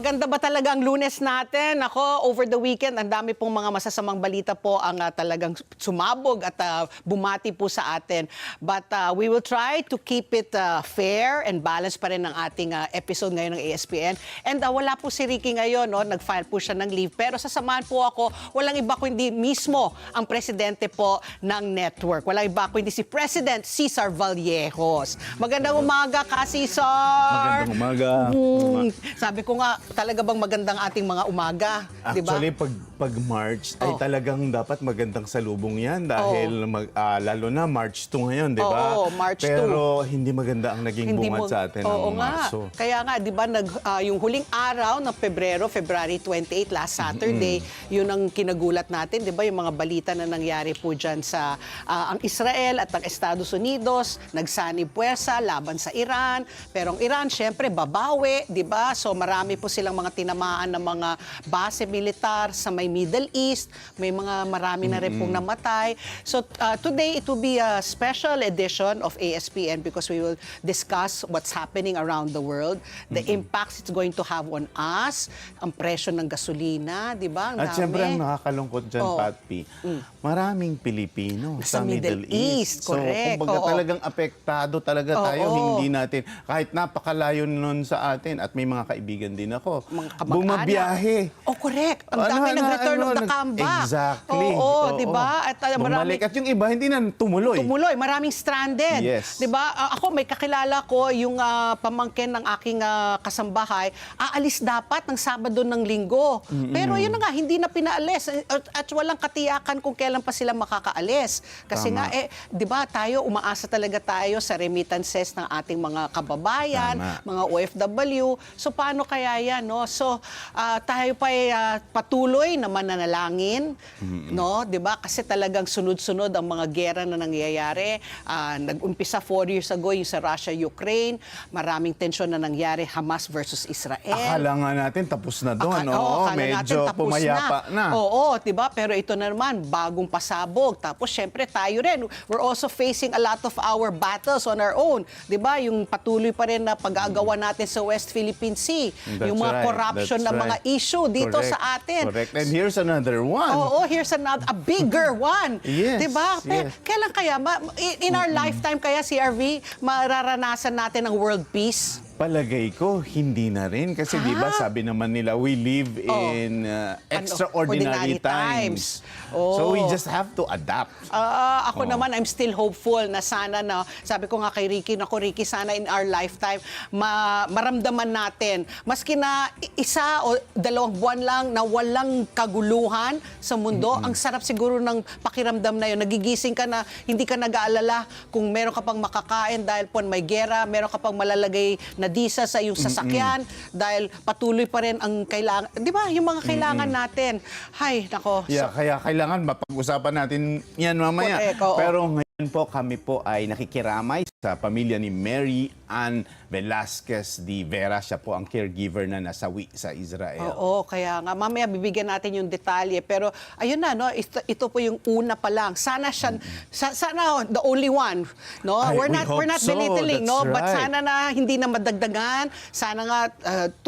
Maganda ba talaga ang Lunes natin? Ako, over the weekend, ang dami pong mga masasamang balita po ang talagang sumabog at bumati po sa atin. But we will try to keep it fair and balanced pa rin ang ating episode ngayon ng ASPN. And wala po si Ricky ngayon, no? Nag-file po siya ng leave. Pero sasamahan po ako, walang iba kundi mismo ang presidente po ng network. Walang iba kundi si President Cesar Vallejos. Magandang umaga, Cesar! Magandang umaga. Sabi ko nga, talaga bang magandang ating mga umaga? Actually, pag March ay talagang dapat magandang salubong yan dahil lalo na March 2 ngayon, di ba? Oo, March 2. Pero hindi maganda ang naging bungad sa atin ng Marso. Kaya nga, di ba, yung huling araw ng Pebrero, February 28, last Saturday, yun ang kinagulat natin, di ba? Yung mga balita na nangyari po dyan sa ang Israel at ang Estados Unidos, nagsanib puwersa laban sa Iran. Pero ang Iran, syempre, babawi, di ba? So marami po silang mga tinamaan ng mga base militar sa may Middle East. May mga marami na rin pong namatay. So today, it will be a special edition of ASPN because we will discuss what's happening around the world, the impacts it's going to have on us, ang presyo ng gasolina, di ba? At syempre, ang nakakalungkot dyan, Patpi, maraming Pilipino sa Middle East. Correct. So, kumbaga talagang apektado talaga tayo. Hindi natin, kahit napakalayo nun sa atin, at may mga kaibigan din ako, bumabiyahe. Oh, correct. Ang dami nag-return of the comeback. Exactly. Oo, di ba? At bumalik. At yung iba, hindi na tumuloy. Maraming stranded. Yes. Di ba? Ako, may kakilala ko, yung pamangkin ng aking kasambahay, aalis dapat ng Sabado ng Linggo. Pero yun na nga, hindi na pinaalis. At walang katiyakan kung kailan pa sila makakaalis. Kasi nga, di ba, umaasa talaga tayo sa remittances ng ating mga kababayan, mga OFW. So, paano kaya yan, no? So, tayo pa patuloy na mananalangin, no? Di ba? Kasi talagang sunod-sunod ang mga gera na nangyayari. Nag-umpisa 4 years ago yung sa Russia-Ukraine. Maraming tensyon na nangyari, Hamas versus Israel. Akala nga natin tapos na doon, medyo pumayapa na. Oo, di ba? Pero ito na naman, bagong pasabog. Tapos, syempre, tayo rin. We're also facing a lot of our battles on our own. Di ba? Yung patuloy pa rin na pag-aagawa natin sa West Philippine Sea. Yung mga corruption na mga issue dito sa atin. Correct. And here's another one. Oo, here's another, a bigger one. Yes. Di ba? Yes. Kailan kaya, in our lifetime kaya, CRV, mararanasan natin ang world peace? Palagay ko, hindi na rin. Kasi di ba sabi naman nila, we live in extraordinary times. So we just have to adapt. Ako naman, I'm still hopeful na sana na, sabi ko nga kay Ricky, Ricky, sana in our lifetime, maramdaman natin, maski na 1 o 2 buwan lang na walang kaguluhan sa mundo, ang sarap siguro ng pakiramdam na yun. Nagigising ka na, hindi ka nag-aalala kung meron ka pang makakain dahil po may gera, meron ka pang malalagay na disa sa iyong sasakyan dahil patuloy pa rin ang kailangan. Di ba? Yung mga kailangan natin. Hay, nako. Yeah, kaya kailangan mapag-usapan natin yan mamaya. Correct, pero ngayon po, kami po ay nakikiramay sa pamilya ni Mary Ann Velasquez de Vera. Siya po ang caregiver na nasawi sa Israel. Oo, kaya nga. Mamaya bibigyan natin yung detalye. Pero ayun na, no? Ito po yung una pa lang. Sana siya, sana the only one. No? We're not belittling, no? Right. But sana na hindi na madagdagan. Sana nga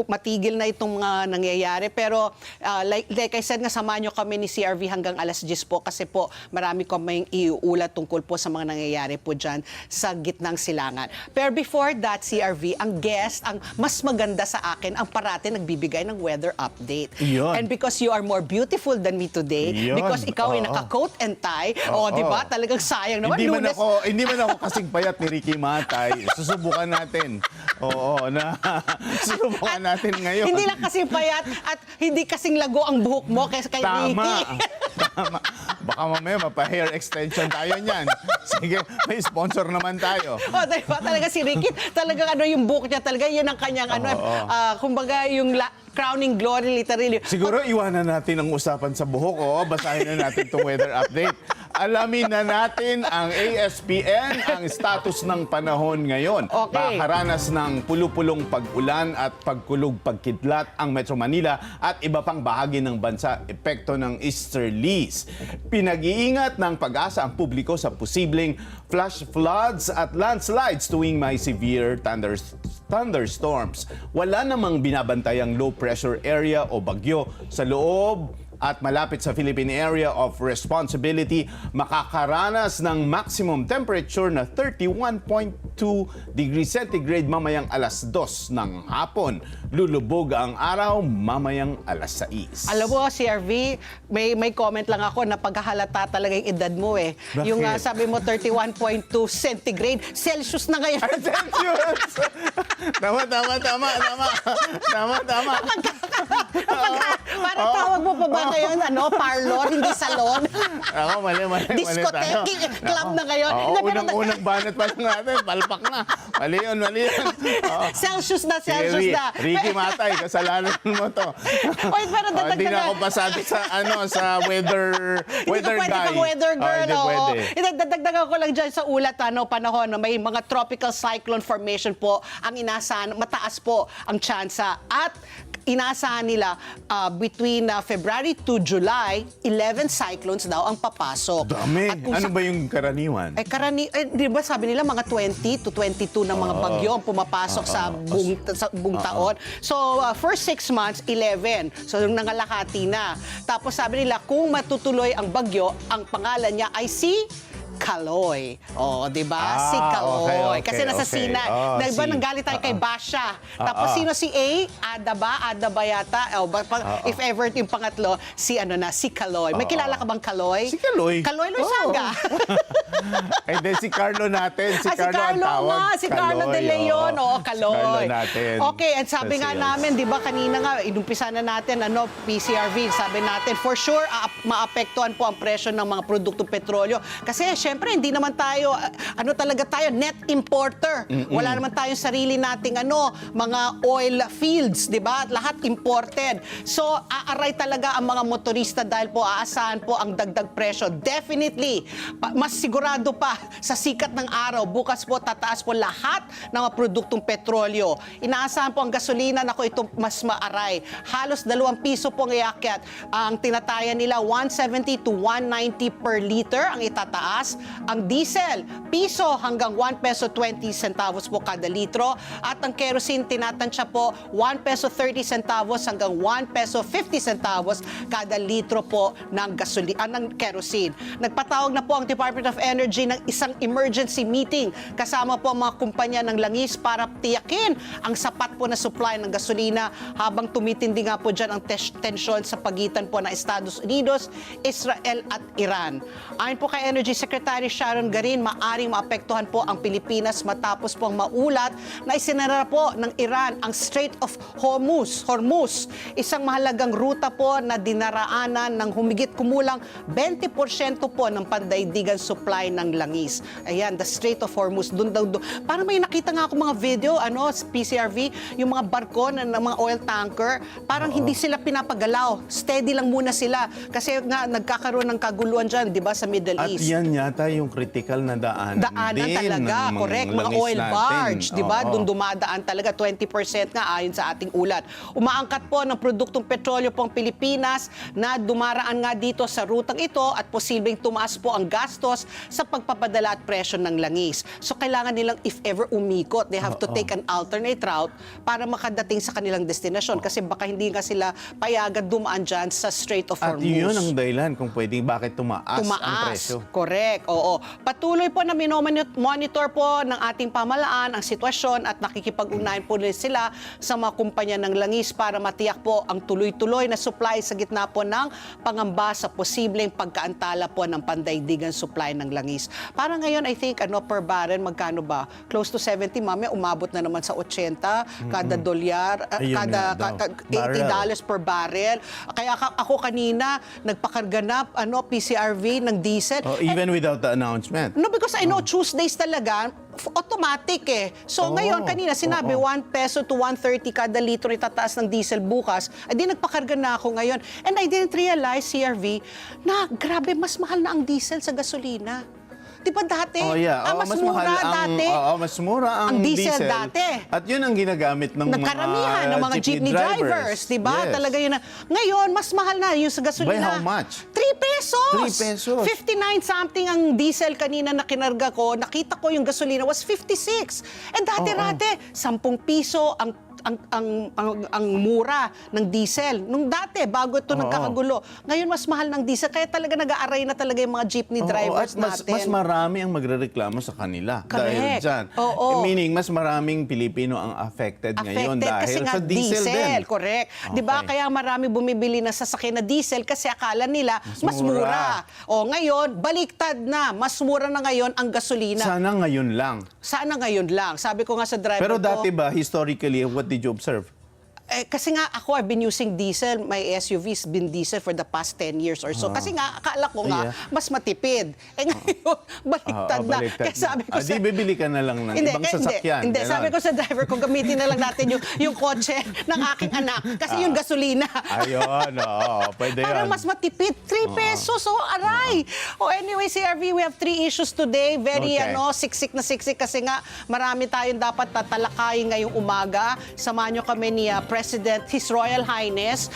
matigil na itong mga nangyayari. Pero like I said nga, samahan nyo kami ni CRV hanggang alas 10 po kasi po marami kaming iuulat tungkol po sa mga nangyayari po dyan sa gitnang silangan. Pero before that, CRV, ang guest, ang mas maganda sa akin, ang parati nagbibigay ng weather update. Yun. And because you are more beautiful than me today, because ikaw ay naka-coat and tie, di ba? Talagang sayang naman. Hindi man ako kasing payat ni Ricky Matay. Susubukan natin. Susubukan natin ngayon. Hindi lang kasing payat at hindi kasing lago ang buhok mo kay Ricky. Tama. Baka mamaya mapa-hair extension tayo niyan. Sige, may sponsor naman tayo. Diba? Talaga si Ricky, talagang yung buhok niya talaga, yun ang kanyang kumbaga yung crowning glory literally. Siguro iwanan natin ang usapan sa buhok. Basahin na natin itong weather update. Alamin na natin ang ASPN, ang status ng panahon ngayon. Okay. Makakaranas ng pulupulong pag-ulan at pagkulog pagkidlat ang Metro Manila at iba pang bahagi ng bansa epekto ng easterlies. Pinag-iingat ng Pag-asa ang publiko sa posibleng flash floods at landslides tuwing may severe thunderstorms. Wala namang binabantayang low pressure area o bagyo sa loob at malapit sa Philippine Area of Responsibility, makakaranas ng maximum temperature na 31.2 degrees centigrade mamayang alas 2 ng hapon. Lulubog ang araw mamayang alas 6. Alam mo, CRV, may comment lang ako na paghahalata talaga yung edad mo eh. Bakit? Yung sabi mo 31.2 centigrade, Celsius na ngayon. Ay, Celsius! Tama. Parang tawag mo pa ba ngayon, parlor, hindi salon? Ako, mali. Discotheque, club na ngayon. Oo, Hindi, pero unang banat pa lang natin, palpak na. Mali yun. Oo. Celsius na. Ricky Matay, kasalanan mo to. Oy, pero Hindi na ako pasado sa weather Hindi ka pwede guy. kang weather girl. Hindi pwede. Dadagdagan ko lang dyan sa ulat, panahon na may mga tropical cyclone formation po ang inasahan, mataas po ang tsansa. At inasahan nila between February to July, 11 cyclones daw ang papasok. Dami. At kung Ano ba yung karaniwan? di ba sabi nila mga 20 to 22 ng mga bagyo ang pumapasok sa buong taon. So, first 6 months, 11. So, nangalahati na. Tapos sabi nila, kung matutuloy ang bagyo, ang pangalan niya ay si Kaloy. Di ba? Si Kaloy. Kasi nasa Sina. Diba nanggalit tayo kay Basha. Tapos sino si A? Ada ba yata? If ever yung pangatlo, si Kaloy. May kilala ka bang Kaloy? Si Kaloy? Kaloy Loizaga. Eh, then si Carlo natin. Si Carlo ang tawag. Si Carlo De Leon. Kaloy. Carlo natin. Okay, and sabi nga namin, di ba kanina nga, inumpisa na natin, PCRV, sabi natin, for sure, maapektuhan po ang presyo ng mga produktong petrolyo. Kasi, syempre, hindi naman tayo, talaga tayo, net importer. Wala naman tayong sarili nating, mga oil fields, di ba? Lahat imported. So, aaray talaga ang mga motorista dahil po aasahan po ang dagdag presyo. Definitely, mas sigurado pa sa sikat ng araw, bukas po tataas po lahat ng mga produktong petrolyo. Inaasahan po ang gasolina, ito mas maaray. Halos 2 piso po ang iakyat. Ang tinatayan nila, 170 to 190 per liter ang itataas. Ang diesel, piso hanggang 1 peso 20 centavos po kada litro. At ang kerosene, tinatansya po 1 peso 30 centavos hanggang 1 peso 50 centavos kada litro po ng ng kerosene. Nagpatawag na po ang Department of Energy ng isang emergency meeting kasama po ang mga kumpanya ng langis para tiyakin ang sapat po na supply ng gasolina habang tumitindi nga po dyan ang tensyon sa pagitan po ng Estados Unidos, Israel at Iran. Ayon po kay Energy Secretary Sharon Garin, maaring maapektuhan po ang Pilipinas matapos po ang maulat na isinara po ng Iran ang Strait of Hormuz, isang mahalagang ruta po na dinaraanan ng humigit kumulang 20% po ng pandaigdigan supply ng langis. Ayan, the Strait of Hormuz. Parang may nakita nga ako mga video, PCRV, yung mga barko ng mga oil tanker, parang hindi sila pinapagalaw. Steady lang muna sila. Kasi nga, nagkakaroon ng kaguluhan dyan, di ba, sa Middle At East. yan yata yung critical na daanan din talaga, ng correct. Mga langis oil natin. barge, di ba? Doon dumadaan talaga 20% nga ayon sa ating ulat. Umaangkat po ng produktong petrolyo po ang Pilipinas na dumaraan nga dito sa rutang ito at posibleng tumaas po ang gastos sa pagpapadala at presyo ng langis. So kailangan nilang if ever umikot, they have to take an alternate route para makadating sa kanilang destinasyon kasi baka hindi nga sila payagan dumaan dyan sa Strait of At Hormuz. yun ang dahilan kung pwedeng bakit tumaas ang presyo. Correct. Oo. Patuloy po na monitor po ng ating pamahalaan ang sitwasyon at nakikipag-ugnayan po sila sa mga kumpanya ng langis para matiyak po ang tuloy-tuloy na supply sa gitna po ng pangamba sa posibleng pagkaantala po ng pandaigdigan supply ng langis. Para ngayon, I think, per barrel, magkano ba? Close to 70, mamaya umabot na naman sa 80 kada dolyar, Ayun kada nga daw. $80 per barrel. Kaya ako kanina, nagpakarganap, PCRV ng diesel. Even without the announcement. No, because I know Tuesdays talaga, automatic eh. So Oo, ngayon, kanina sinabi, oo. 1 peso to 1.30 kada litro itataas ng diesel bukas. Di nagpakarga na ako ngayon. And I didn't realize, CRV, na grabe, mas mahal na ang diesel sa gasolina. Di ba dati? Oh, yeah. Mas mura dati. Mas mura ang diesel dati. At yun ang ginagamit ng Nagkaramihan ng mga jeepney drivers, di ba? Yes. Talaga yun na. Ngayon, mas mahal na yung sa gasolina. By how much? 3 pesos. 3 pesos. 59 something ang diesel kanina na kinarga ko. Nakita ko yung gasolina was 56. Eh dati-rate, 10 piso ang mura ng diesel. Nung dati, bago ito nagkakagulo. Ngayon, mas mahal ng diesel. Kaya talaga nag-aaray na talaga yung mga jeepney drivers at natin. mas marami ang magrereklamo sa kanila. Dahil Correct. dyan. Oo. Meaning, mas maraming Pilipino ang affected ngayon dahil kasi nga sa diesel din. Correct. 'Di ba? Okay. Kaya marami bumibili na sasakyan na diesel kasi akala nila mas mura. mura. O ngayon, baliktad na. Mas mura na ngayon ang gasolina. Sana ngayon lang. Sana ngayon lang. Sabi ko nga sa driver Pero ko. dati ba, historically, what did you observe? Kasi nga ako, I've been using diesel. My SUV's been diesel for the past 10 years or so. Kasi nga, akala ko nga, mas matipid. Ngayon, baliktad na. Baliktad Kaya sabi ko di bibili ka na lang ng ibang sasakyan. Hindi, Ganon. sabi ko sa driver ko, gamitin na lang natin yung kotse ng aking anak. Kasi yung gasolina. Ayun, pwede Para yan. mas matipid. 3 pesos, aray. Anyway, CRV, we have 3 issues today. Very, Okay. siksik na siksik kasi nga marami tayong dapat tatalakayin ngayong umaga. Samahan nyo kami ni President, His Royal Highness,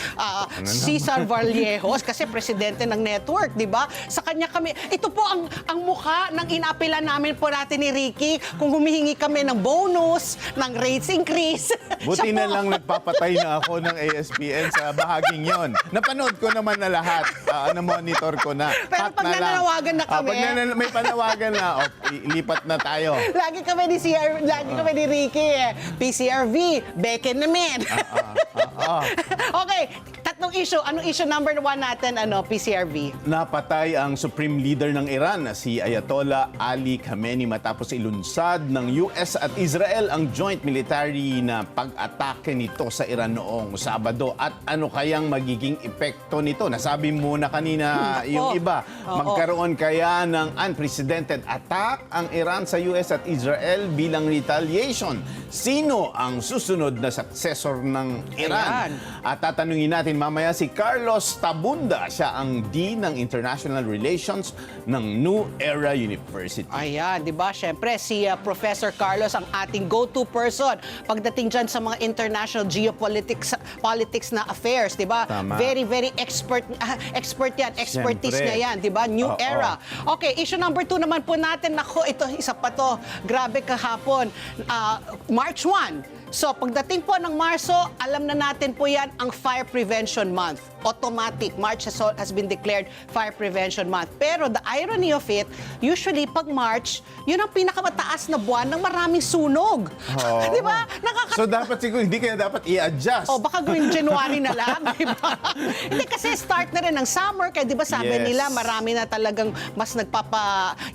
Cesar Vallejos, kasi presidente ng network, di ba? Sa kanya kami, ito po ang mukha ng inapila namin po natin ni Ricky kung humihingi kami ng bonus, ng rates increase. Buti Siya na po. lang nagpapatay na ako ng ASPN sa bahaging yon. Napanood ko naman na lahat. Na-monitor ko na. Pero Hot pag na lang. nananawagan na kami. Pag may panawagan na, lipat na tayo. Lagi kami ni Ricky PCRV, beke namin. Okay, tatlong issue. Anong issue number 1 natin, PCRV? Napatay ang Supreme Leader ng Iran na si Ayatollah Ali Khamenei matapos ilunsad ng US at Israel ang joint military na pag-atake nito sa Iran noong Sabado. At ano kayang magiging epekto nito? Nasabi mo na kanina yung iba. Magkaroon kaya ng unprecedented attack ang Iran sa US at Israel bilang retaliation? Sino ang susunod na successor ng Iran? Ayan. At tatanungin natin mamaya si Carlos Tabunda. Siya ang Dean ng International Relations ng New Era University. Ayan, di ba? Siyempre, si Professor Carlos ang ating go-to person pagdating dyan sa mga international politics na affairs, di ba? Tama. Very, very expert yan. Expertise Siyempre. niya yan, di ba? New Oo. era. Okay, issue number 2 naman po natin. Nako, ito, isa pa to. Grabe kahapon. March 1. So, pagdating po ng Marso, alam na natin po yan ang Fire Prevention Month. Automatic. March has been declared Fire Prevention Month. Pero the irony of it, usually pag March, yun ang pinakamataas na buwan ng maraming sunog. Oo. Di ba? So dapat siguro hindi kaya dapat i-adjust. Baka gawin January na lang, di ba? Hindi, kasi start na rin ng summer, kaya di ba sabi Yes. nila, marami na talagang mas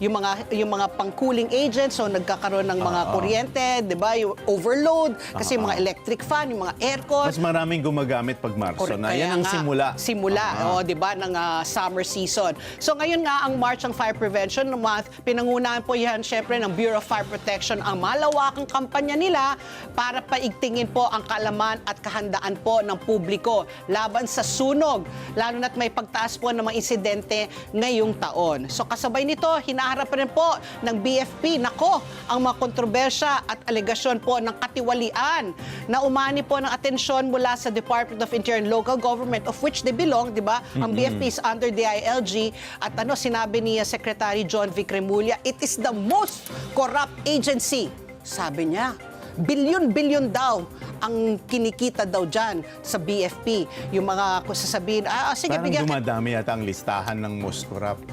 yung mga pang-cooling agents, so nagkakaroon ng mga kuryente, di ba? Yung overload, kasi yung mga electric fan, yung mga aircon. Mas maraming gumagamit pag Marso Correct. na. Kaya Yan ang nga, simula. Simula, di ba, ng summer season. So ngayon nga, ang March ang Fire Prevention Month, pinangunahan po yan, syempre, ng Bureau of Fire Protection, ang malawakang kampanya nila para paigtingin po ang kaalaman at kahandaan po ng publiko laban sa sunog, lalo na't may pagtaas po ng mga insidente ngayong taon. So kasabay nito, hinaharap rin po ng BFP, ang mga kontrobersya at alegasyon po ng katiwalian na umani po ng atensyon mula sa Department of Interior and Local Government, of which they belong, di ba? Ang BFP is under DILG, at sinabi ni Secretary John Vic Remulla, it is the most corrupt agency. Sabi niya, bilyon-bilyon daw ang kinikita daw dyan sa BFP. Yung mga kung sasabihin, sige, Parang bigyan. dumadami yata ang listahan ng most corrupt.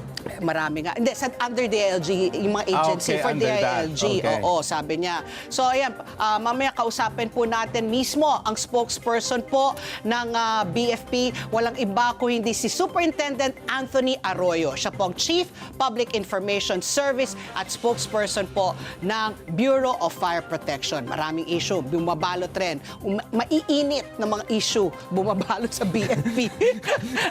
Marami nga. Hindi, under DILG, yung mga agency okay, for under that. DILG. Okay. Oo, sabi niya. So, ayan, mamaya kausapin po natin mismo ang spokesperson po ng BFP. Walang iba kung hindi si Superintendent Anthony Arroyo. Siya po ang Chief Public Information Service at spokesperson po ng Bureau of Fire Protection. Maraming issue, bumabalot rin. Maiinit na mga issue, bumabalot sa BFP.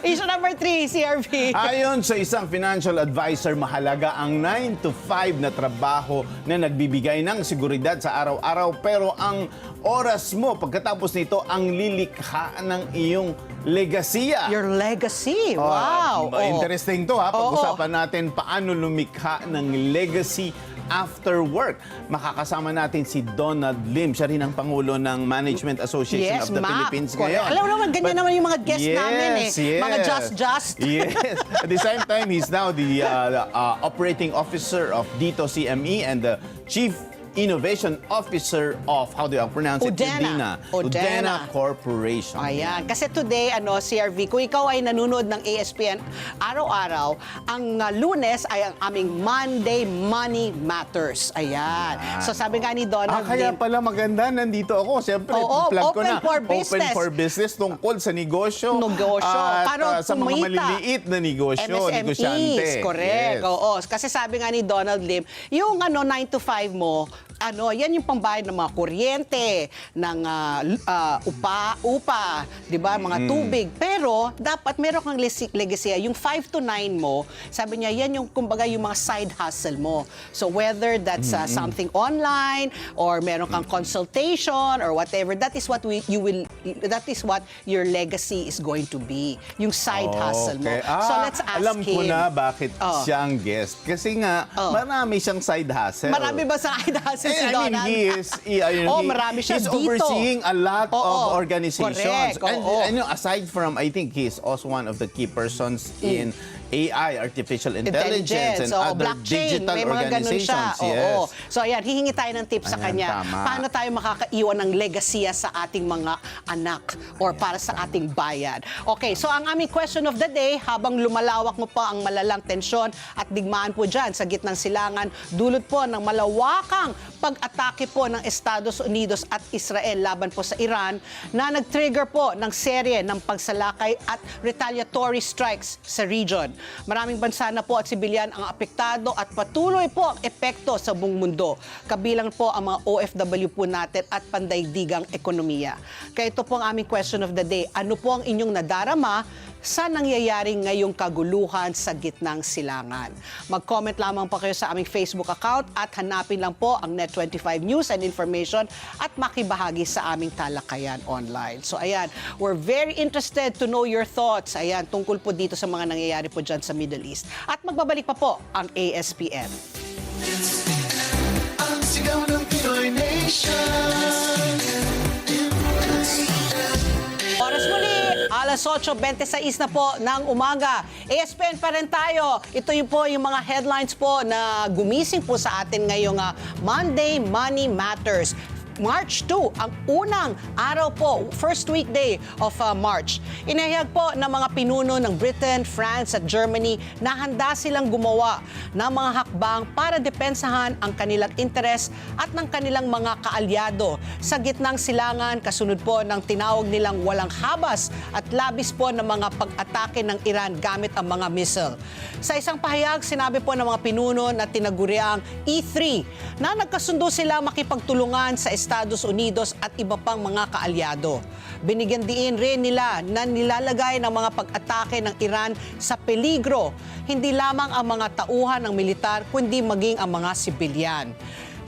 Issue number 3, CRV. Ayon sa isang financial financial advisor, mahalaga ang 9 to 5 na trabaho na nagbibigay ng seguridad sa araw-araw. Pero ang oras mo pagkatapos nito ang lilikha ng iyong legasiya. Your legacy. Wow. Interesting to ha. Oo. Pag-usapan natin paano lumikha ng legacy after work. Makakasama natin si Donald Lim. Siya rin ang Pangulo ng Management Association of the Philippines ngayon. Alam mo naman, ganyan naman yung mga guests namin eh. Yes. Mga just. Yes. At the same time, he's now the operating officer of Dito CME and the Chief Innovation Officer of, how do you pronounce it? Udena Corporation. Ayan. Kasi today, CRV, kung ikaw ay nanonood ng ASPN araw-araw, ang Lunes ay ang aming Monday Money Matters. Ayan. So sabi nga ni Donald Kaya Lim, pala maganda, nandito ako. Siyempre, Oo, plug ko open na. for business. Open for business tungkol sa negosyo. At para sa mga kumita. maliliit na negosyo, MSMEs, negosyante. correct. Yes. Oo. Kasi sabi nga ni Donald Lim, yung 9 to 5 mo, yan yung pangbayad ng mga kuryente, ng upa, 'di ba, mga tubig. Pero dapat meron kang legacy. Yung 5 to 9 mo, sabi niya, yan yung kumbaga yung mga side hustle mo. So whether that's something online or meron kang consultation or whatever, that is what your legacy is going to be. Yung side hustle mo. Okay. So let's ask alam ko him. na bakit siya ang guest. Kasi nga, marami siyang side hustle. Marami ba sa side hustle si Donald? Marami siya he's dito. overseeing a lot of organizations. Correct. And aside from, I think he's also one of the key persons in AI, artificial intelligence, and other blockchain, digital may mga ganun siya. organizations. Yes. So ayan, hihingi tayo ng tips sa Ayan, kanya. tama. Paano tayo makakaiwan ng legasiya sa ating mga anak or para sa ating bayan? Okay, so ang aming question of the day, habang lumalawak mo pa ang malalang tensyon at digmaan po dyan sa gitnang silangan, dulot po ng malawakang pag-atake po ng Estados Unidos at Israel laban po sa Iran na nag-trigger po ng serye ng pagsalakay at retaliatory strikes sa region. Maraming bansa na po at sibilyan ang apektado at patuloy po ang epekto sa buong mundo. Kabilang po ang mga OFW po natin at pandaigdigang ekonomiya. Kaya ito po ang aming question of the day. Ano po ang inyong nadarama sa nangyayaring ngayong kaguluhan sa gitnang silangan? Mag-comment lamang po kayo sa aming Facebook account at hanapin lang po ang Net25 News and Information at makibahagi sa aming talakayan online. So ayan, we're very interested to know your thoughts. Ayan, tungkol po dito sa mga nangyayari po dyan sa Middle East. At magbabalik pa po ang ASPN. Ang sigaw ng Pinoy Nation. Oras muli, alas 8:26 na po ng umaga. ASPN pa rin tayo. Ito yung po yung mga headlines po na gumising po sa atin ngayong Monday Money Matters. March 2, ang unang araw po, first weekday of March. Inihayag po ng mga pinuno ng Britain, France at Germany na handa silang gumawa ng mga hakbang para depensahan ang kanilang interes at ng kanilang mga kaalyado sa gitnang silangan kasunod po ng tinawag nilang walang habas at labis po ng mga pag-atake ng Iran gamit ang mga missile. Sa isang pahayag, sinabi po ng mga pinuno na tinaguriang E3 na nagkasundo sila makipagtulungan sa Estados Unidos at iba pang mga kaalyado. Binigyan diin rin nila na nilalagay ng mga pag-atake ng Iran sa peligro, hindi lamang ang mga tauhan ng militar, kundi maging ang mga sibilyan.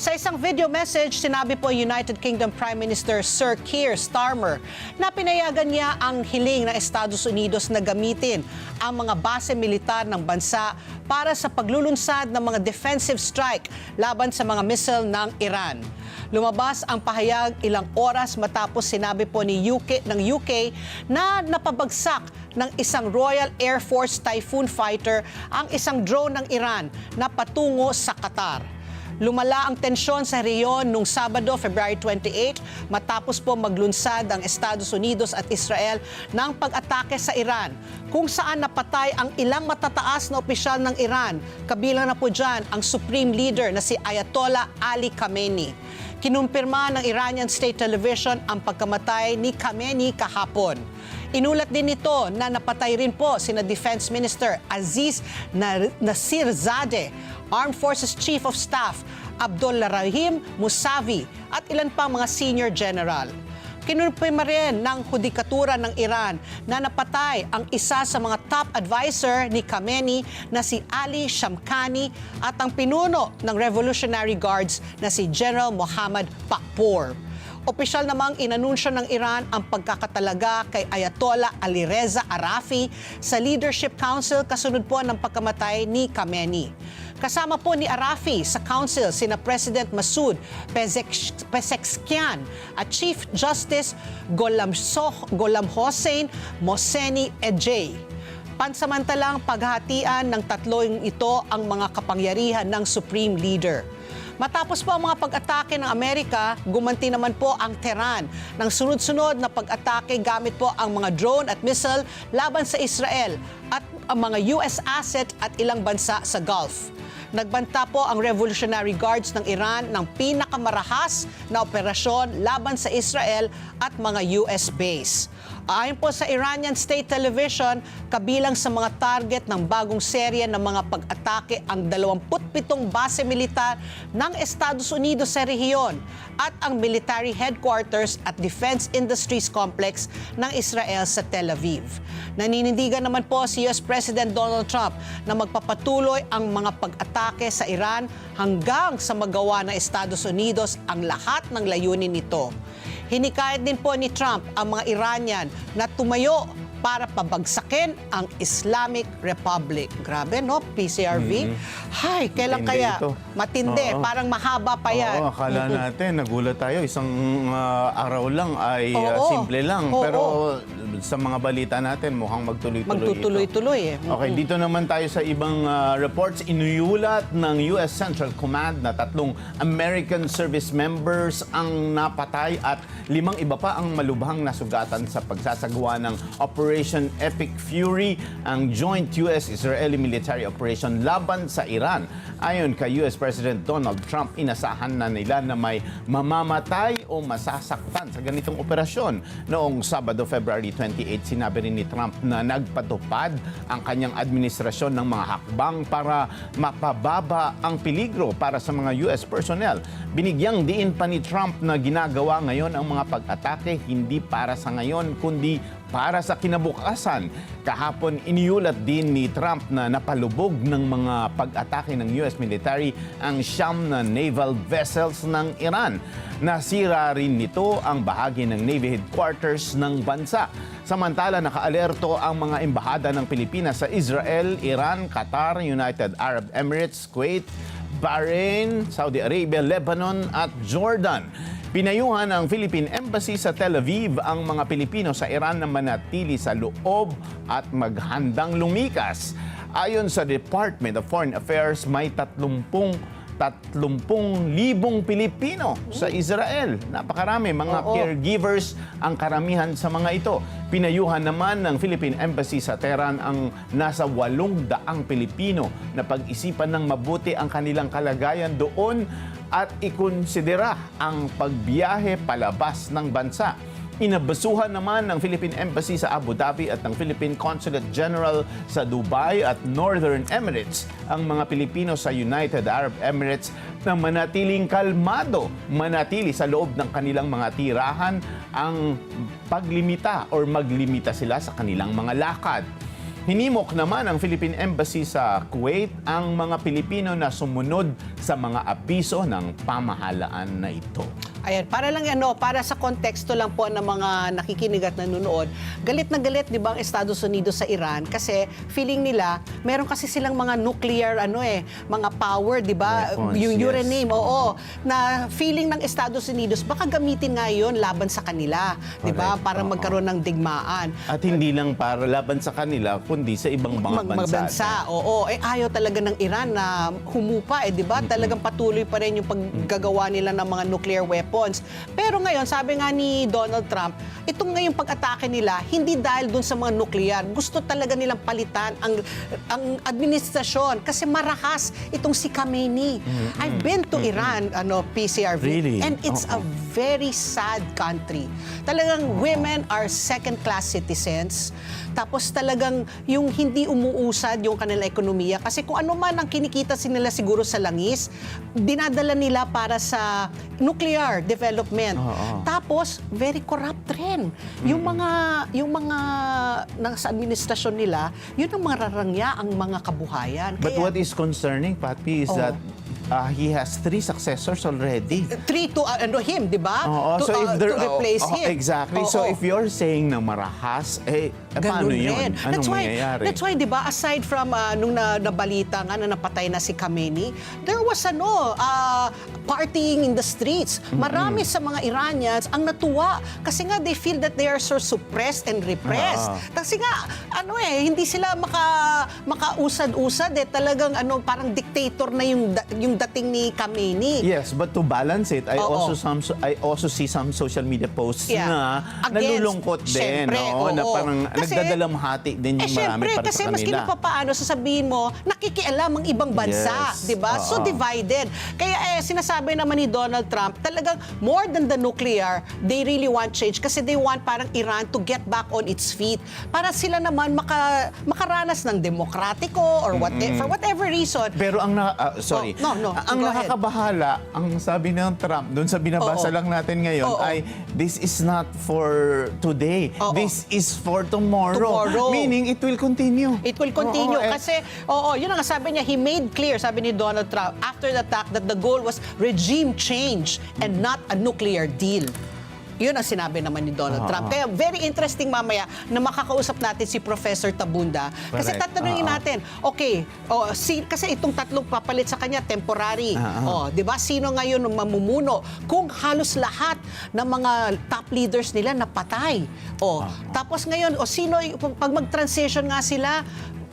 Sa isang video message, sinabi po United Kingdom Prime Minister Sir Keir Starmer na pinayagan niya ang hiling ng Estados Unidos na gamitin ang mga base militar ng bansa para sa paglulunsad ng mga defensive strike laban sa mga missile ng Iran. Lumabas ang pahayag ilang oras matapos sinabi po ng UK na napabagsak ng isang Royal Air Force Typhoon fighter ang isang drone ng Iran na patungo sa Qatar. Lumala ang tensyon sa rehiyon noong Sabado, February 28, matapos po maglunsad ang Estados Unidos at Israel ng pag-atake sa Iran, kung saan napatay ang ilang matataas na opisyal ng Iran. Kabilang na po dyan ang Supreme Leader na si Ayatollah Ali Khamenei. Kinumpirma ng Iranian State Television ang pagkamatay ni Khamenei kahapon. Inulat din nito na napatay rin po sina Defense Minister Aziz Nasirzadeh, Armed Forces Chief of Staff Abdulrahim Musavi at ilan pang mga senior general. Kinulpima rin ng hudikatura ng Iran na napatay ang isa sa mga top advisor ni Khamenei na si Ali Shamkhani at ang pinuno ng Revolutionary Guards na si General Mohammad Pakpour. Opisyal namang inanunsyo ng Iran ang pagkakatalaga kay Ayatollah Alireza Arafi sa Leadership Council kasunod po ng pagkamatay ni Khamenei. Kasama po ni Arafi sa council sina President Masoud Pezeshkian at Chief Justice Gholam Hossein Mohseni Ejei. Pansamantalang paghahatian ng tatlong ito ang mga kapangyarihan ng Supreme Leader. Matapos po ang mga pag-atake ng Amerika, gumanti naman po ang Tehran ng sunod-sunod na pag-atake gamit po ang mga drone at missile laban sa Israel at ang mga US asset at ilang bansa sa Gulf. Nagbanta po ang Revolutionary Guards ng Iran ng pinakamarahas na operasyon laban sa Israel at mga US base. Ayon po sa Iranian State Television, kabilang sa mga target ng bagong serye ng mga pag-atake ang 27 base militar ng Estados Unidos sa rehiyon at ang military headquarters at defense industries complex ng Israel sa Tel Aviv. Naninindigan naman po si US President Donald Trump na magpapatuloy ang mga pag-atake sa Iran hanggang sa magawa ng Estados Unidos ang lahat ng layunin nito. Hinikayat din po ni Trump ang mga Iranian na tumayo para pabagsakin ang Islamic Republic. Grabe, no? PCRV. Hay, kailan Matindi kaya? ito. Matindi. Oo. Parang mahaba pa yan. Oo, akala natin, nagulat tayo. Isang araw lang ay Oo. simple lang. Oo. Pero sa mga balita natin, mukhang magtuloy-tuloy ito. Magtutuloy-tuloy eh. Okay, dito naman tayo sa ibang reports. Inuulat ng US Central Command na 3 American service members ang napatay at 5 iba pa ang malubhang nasugatan sa pagsasagawa ng Operation Epic Fury, ang joint US-Israeli military operation laban sa Iran. Ayon kay US President Donald Trump, inasahan na nila na may mamamatay o masasaktan sa ganitong operasyon. Noong Sabado, February 28, sinabi rin ni Trump na nagpatupad ang kanyang administrasyon ng mga hakbang para mapababa ang peligro para sa mga US personnel. Binigyang diin pa ni Trump na ginagawa ngayon ang mga pag-atake hindi para sa ngayon kundi para sa kinabukasan. Kahapon, iniulat din ni Trump na napalubog ng mga pag-atake ng US military ang 9 na naval vessels ng Iran. Nasira rin nito ang bahagi ng Navy headquarters ng bansa. Samantala, nakaalerto ang mga embahada ng Pilipinas sa Israel, Iran, Qatar, United Arab Emirates, Kuwait, Bahrain, Saudi Arabia, Lebanon at Jordan. Pinayuhan ng Philippine Embassy sa Tel Aviv ang mga Pilipino sa Iran na manatili sa loob at maghandang lumikas. Ayon sa Department of Foreign Affairs, may 30,000 Pilipino sa Israel. Napakarami, mga caregivers ang karamihan sa mga ito. Pinayuhan naman ng Philippine Embassy sa Tehran ang nasa 800 Pilipino na pag-isipan ng mabuti ang kanilang kalagayan doon at ikonsidera ang pagbiyahe palabas ng bansa. Inabasuhan naman ng Philippine Embassy sa Abu Dhabi at ng Philippine Consulate General sa Dubai at Northern Emirates ang mga Pilipino sa United Arab Emirates na manatiling kalmado, manatili sa loob ng kanilang mga tirahan ang paglimita or maglimita sila sa kanilang mga lakad. Hinimok naman ang Philippine Embassy sa Kuwait ang mga Pilipino na sumunod sa mga abiso ng pamahalaan na ito. Ayan, para lang yan, no, para sa konteksto lang po ng mga nakikinig at nanonood, galit na galit, di ba, ang Estados Unidos sa Iran kasi feeling nila, meron kasi silang mga nuclear, mga power, di ba? Weapons, Yung yes. uranium, oo, na feeling ng Estados Unidos, baka gamitin nga yun laban sa kanila, di ba? Correct, Para oo. magkaroon ng digmaan. At hindi lang para laban sa kanila, kundi sa ibang mga bansa. Oo. Ayaw talaga ng Iran na humupa, di ba? Talagang patuloy pa rin yung paggagawa nila ng mga nuclear weapons. Pero ngayon, sabi nga ni Donald Trump, itong ngayong pag-atake nila, hindi dahil dun sa mga nuclear. Gusto talaga nilang palitan ang administrasyon kasi marahas itong si Khamenei. I've been to Iran, PCRV, Really? and it's a very sad country. Talagang women are second-class citizens. Tapos talagang yung hindi umuusad yung kanila ekonomiya. Kasi kung ano man ang kinikita nila siguro sa langis, dinadala nila para sa nuclear development. Tapos, very corrupt rin. Yung mga nasa administrasyon nila, yun ang mararangya ang mga kabuhayan. But what is concerning, Papi, is that he has 3 successors already. 3 to him, di ba? So if to replace him. Exactly. So if you're saying na marahas, paano Ganun yun? rin. Anong mangyayari? That's why, di ba, aside from nung nabalita nga na napatay na si Khamenei, there was partying in the streets. Marami sa mga Iranians ang natuwa kasi nga they feel that they are so suppressed and repressed. Kasi nga, hindi sila makausad-usad talagang parang dictator na yung dating ni Khamenei. Yes, but to balance it, I also see some social media posts na Against, nalulungkot din, syempre, na parang kasi, nagdadalamhati din yung marami syempre, para kasi sa kanila. maski na papaano sasabihin mo, nakikialam ang ibang bansa, Yes. di ba? So divided. Kaya sinasabi naman ni Donald Trump, talagang more than the nuclear, they really want change kasi they want parang Iran to get back on its feet. Para sila naman makaranas ng demokratiko or for whatever reason. Pero ang ang Go ahead. nakakabahala, ang sabi ng Trump, doon sa binabasa lang natin ngayon, ay this is not for today. This is for tomorrow. Meaning, it will continue. It will continue kasi, yun ang sabi niya, he made clear, sabi ni Donald Trump, after the attack, that the goal was regime change and not a nuclear deal. Yun ang sinabi naman ni Donald Trump. Kaya very interesting mamaya na makakausap natin si Professor Tabunda. Kasi Correct. tatanungin natin, kasi itong tatlong papalit sa kanya, temporary. Di ba? Sino ngayon ang mamumuno? Kung halos lahat ng mga top leaders nila napatay. Tapos ngayon, sino, pag mag-transition nga sila,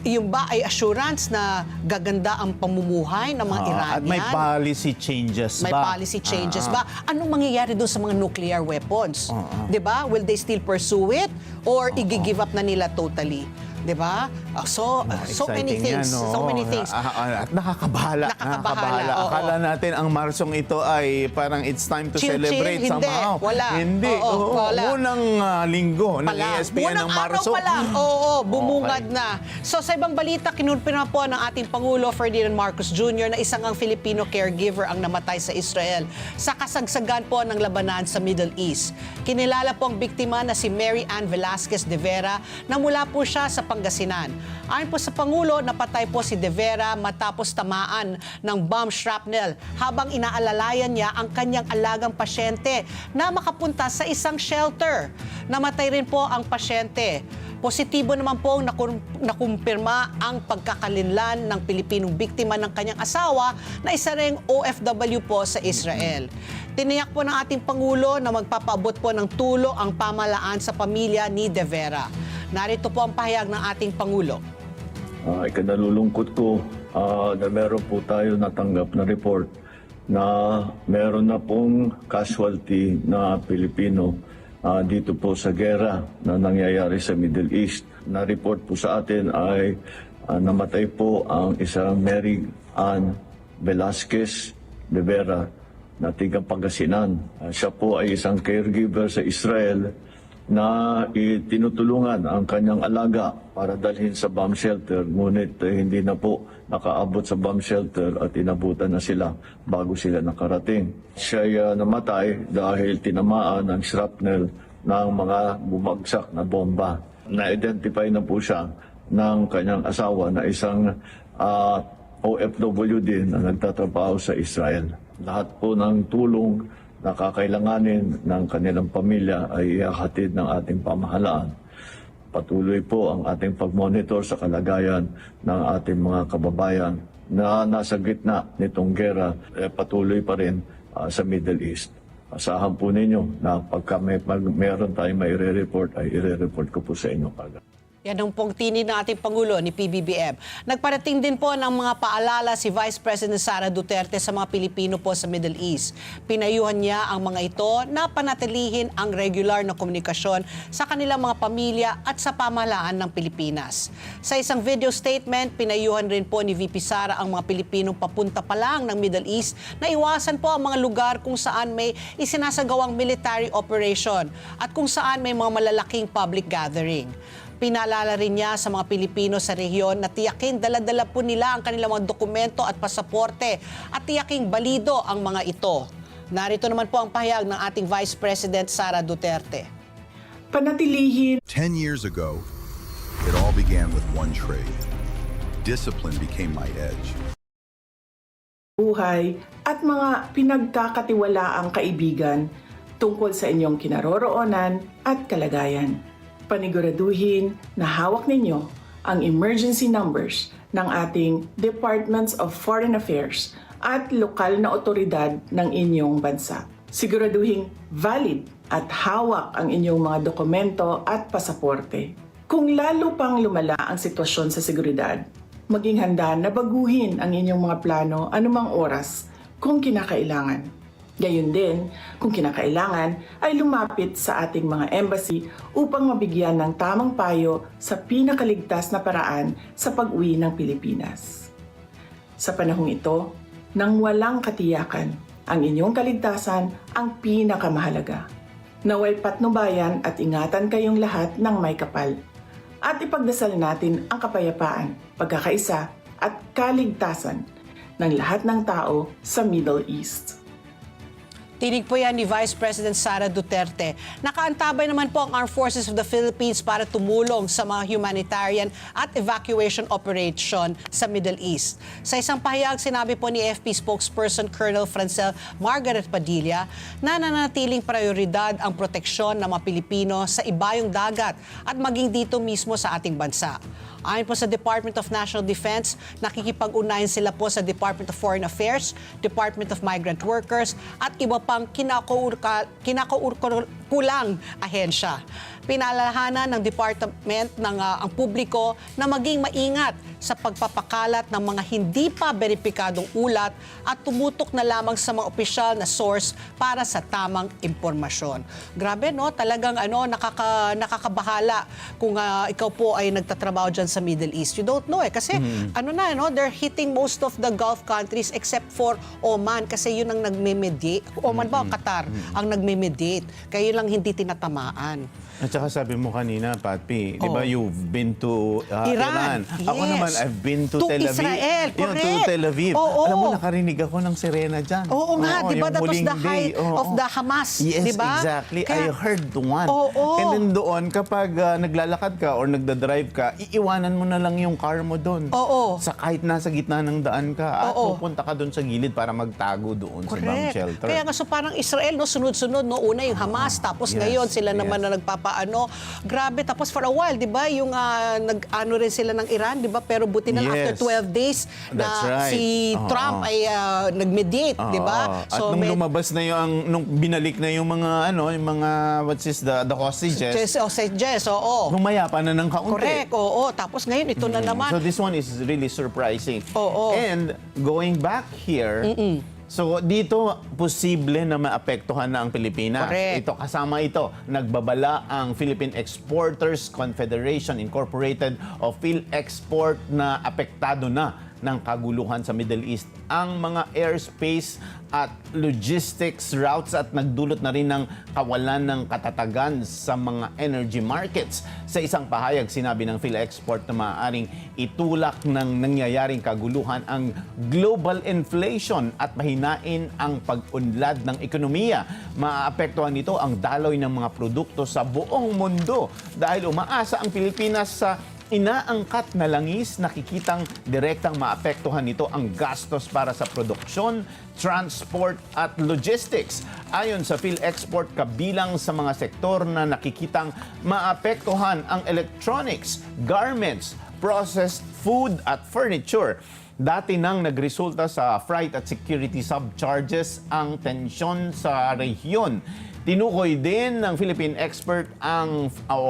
yung ba ay assurance na gaganda ang pamumuhay ng mga Iranian? At may policy changes May ba? policy changes ba? Anong mangyayari doon sa mga nuclear weapons? 'Di ba? Will they still pursue it or i-give up na nila totally? 'Di ba? So many things. So many things. At nakakabahala. Nakakabahala, oo. Akala natin ang Marsong ito ay parang it's time to Chill-chill, celebrate hindi. somehow. Wala. Hindi. Wala. Unang linggo ng ESPN ng Unang Marso. araw pa lang, bumungad na. So sa ibang balita, kinulpina po ng ating Pangulo Ferdinand Marcos Jr. na isang ang Filipino caregiver ang namatay sa Israel sa kasagsagan po ng labanan sa Middle East. Kinilala po ang biktima na si Mary Ann Velasquez de Vera na mula po siya sa Pangasinan. Ayon po sa Pangulo, napatay po si de Vera matapos tamaan ng bomb shrapnel habang inaalalayan niya ang kanyang alagang pasyente na makapunta sa isang shelter. Namatay rin po ang pasyente. Positibo naman po nakumpirma ang pagkakalinlan ng Pilipinong biktima ng kanyang asawa na isa ring OFW po sa Israel. Tiniyak po ng ating Pangulo na magpapaabot po ng tulong ang pamahalaan sa pamilya ni De Vera. Narito po ang pahayag ng ating Pangulo. Ikanalulungkot ko na meron po tayo natanggap na report na meron na pong casualty na Pilipino dito po sa gera na nangyayari sa Middle East. Na-report po sa atin ay namatay po ang isang Mary Ann Velasquez de Vera na tigang Pangasinan. Siya po ay isang caregiver sa Israel na tinutulungan ang kanyang alaga para dalhin sa bomb shelter. Ngunit hindi na po nakaabot sa bomb shelter at inabutan na sila bago sila nakarating. Siya ay namatay dahil tinamaan ng shrapnel ng mga bumagsak na bomba. Na-identify na po siya ng kanyang asawa na isang OFW din na nagtatrabaho sa Israel. Lahat po ng tulong na kakailanganin ng kanilang pamilya ay ihahatid ng ating pamahalaan. Patuloy po ang ating pag-monitor sa kalagayan ng ating mga kababayan na nasa gitna nitong gera, patuloy pa rin sa Middle East. Asahan po ninyo na pagka meron tayong maire-report, ay ire-report ko po sa inyo kagad. Yan ang pong tinin ng ating Pangulo ni PBBM. Nagparating din po ng mga paalala si Vice President Sara Duterte sa mga Pilipino po sa Middle East. Pinayuhan niya ang mga ito na panatilihin ang regular na komunikasyon sa kanilang mga pamilya at sa pamahalaan ng Pilipinas. Sa isang video statement, pinayuhan rin po ni VP Sara ang mga Pilipinong papunta pa lang ng Middle East na iwasan po ang mga lugar kung saan may isinasagawang military operation at kung saan may mga malalaking public gathering. Pinaalala rin niya sa mga Pilipino sa rehiyon na tiyakin dala-dala po nila ang kanilang mga dokumento at pasaporte at tiyaking balido ang mga ito. Narito naman po ang pahayag ng ating Vice President Sara Duterte. Panatilihin 10 years ago, it all began with one trade. Discipline became my edge. buhay at mga pinagkakatiwalaang kaibigan tungkol sa inyong kinaroroonan at kalagayan. Paniguraduhin na hawak ninyo ang emergency numbers ng ating Departments of Foreign Affairs at lokal na otoridad ng inyong bansa. Siguraduhin valid at hawak ang inyong mga dokumento at pasaporte. Kung lalo pang lumala ang sitwasyon sa seguridad, maging handa na baguhin ang inyong mga plano anumang oras kung kinakailangan. Gayon din, kung kinakailangan, ay lumapit sa ating mga embassy upang mabigyan ng tamang payo sa pinakaligtas na paraan sa pag-uwi ng Pilipinas. Sa panahong ito, nang walang katiyakan, ang inyong kaligtasan ang pinakamahalaga. Naway patnubayan at ingatan kayong lahat ng may kapal. At ipagdasal natin ang kapayapaan, pagkakaisa at kaligtasan ng lahat ng tao sa Middle East. Tinig po yan ni Vice President Sara Duterte. Nakaantabay naman po ang Armed Forces of the Philippines para tumulong sa mga humanitarian at evacuation operation sa Middle East. Sa isang pahayag, sinabi po ni FP spokesperson Colonel Francel Margaret Padilla na nanatiling prioridad ang proteksyon ng mga Pilipino sa ibayong dagat at maging dito mismo sa ating bansa. Ayon po sa Department of National Defense, nakikipag-ugnayan sila po sa Department of Foreign Affairs, Department of Migrant Workers at iba pang kinakaukulang ahensya. Pinaalalahanan ng department ng ang publiko na maging maingat sa pagpapakalat ng mga hindi pa beripikadong ulat at tumutok na lamang sa mga opisyal na source para sa tamang impormasyon. Grabe, no? Talagang nakakabahala kung ikaw po ay nagtatrabaho dyan sa Middle East. You don't know kasi they're hitting most of the Gulf countries except for Oman kasi yun ang nagme-mediate. Oman ba o Qatar ang nagme-mediate? Kaya yun lang hindi tinatamaan. At saka sabi mo kanina, Patpi, di ba you've been to Iran? Ako Yes. naman, I've been to Tel Aviv. Israel, Yun, to correct. Tel Aviv. Oo. Alam mo, nakarinig ako ng sirena dyan. Oo nga, di ba? yung That was huling the height day. Oo, of the Hamas, Yes, di ba? exactly. Kaya- I heard one. Oo. And then doon, kapag naglalakad ka or nagdadrive ka, iiwanan mo na lang yung car mo doon. Oo. Sa kahit nasa gitna ng daan ka. At Oo. pupunta ka doon sa gilid para magtago doon sa bomb Correct. shelter. Kaya nga so parang Israel, no, sunod-sunod, no, una yung Hamas, tapos Yes, ngayon sila yes. naman na nagpapaano. Grabe, tapos for a while, di ba, yung nag-ano rin sila ng Iran, di ba, pero buti na lang Yes. after 12 days na That's right. si Oo. Trump ay nag-mediate, di ba? At nung lumabas na yung, nung binalik na yung mga, yung mga, the hostages, humaya pa na ng kaunti. Correct, oo. Tapos ngayon, ito na naman. So this one is really surprising. Oo. And going back here, so dito posible na maapektuhan na ang Pilipinas. Correct. Ito kasama ito, nagbabala ang Philippine Exporters Confederation Incorporated o PhilExport na apektado na ng kaguluhan sa Middle East ang mga airspace at logistics routes at nagdulot na rin ng kawalan ng katatagan sa mga energy markets. Sa isang pahayag, sinabi ng PhilExport na maaaring itulak ng nangyayaring kaguluhan ang global inflation at mahinain ang pag-unlad ng ekonomiya. Maaapektuhan nito ang daloy ng mga produkto sa buong mundo dahil umaasa ang Pilipinas sa inaangkat na langis, nakikitang direktang maapektuhan nito ang gastos para sa produksyon, transport at logistics. Ayon sa PhilExport, kabilang sa mga sektor na nakikitang maapektuhan ang electronics, garments, processed food at furniture. Dati nang nagresulta sa freight at security subcharges ang tensyon sa rehiyon. Tinukoy din ng Philippine Export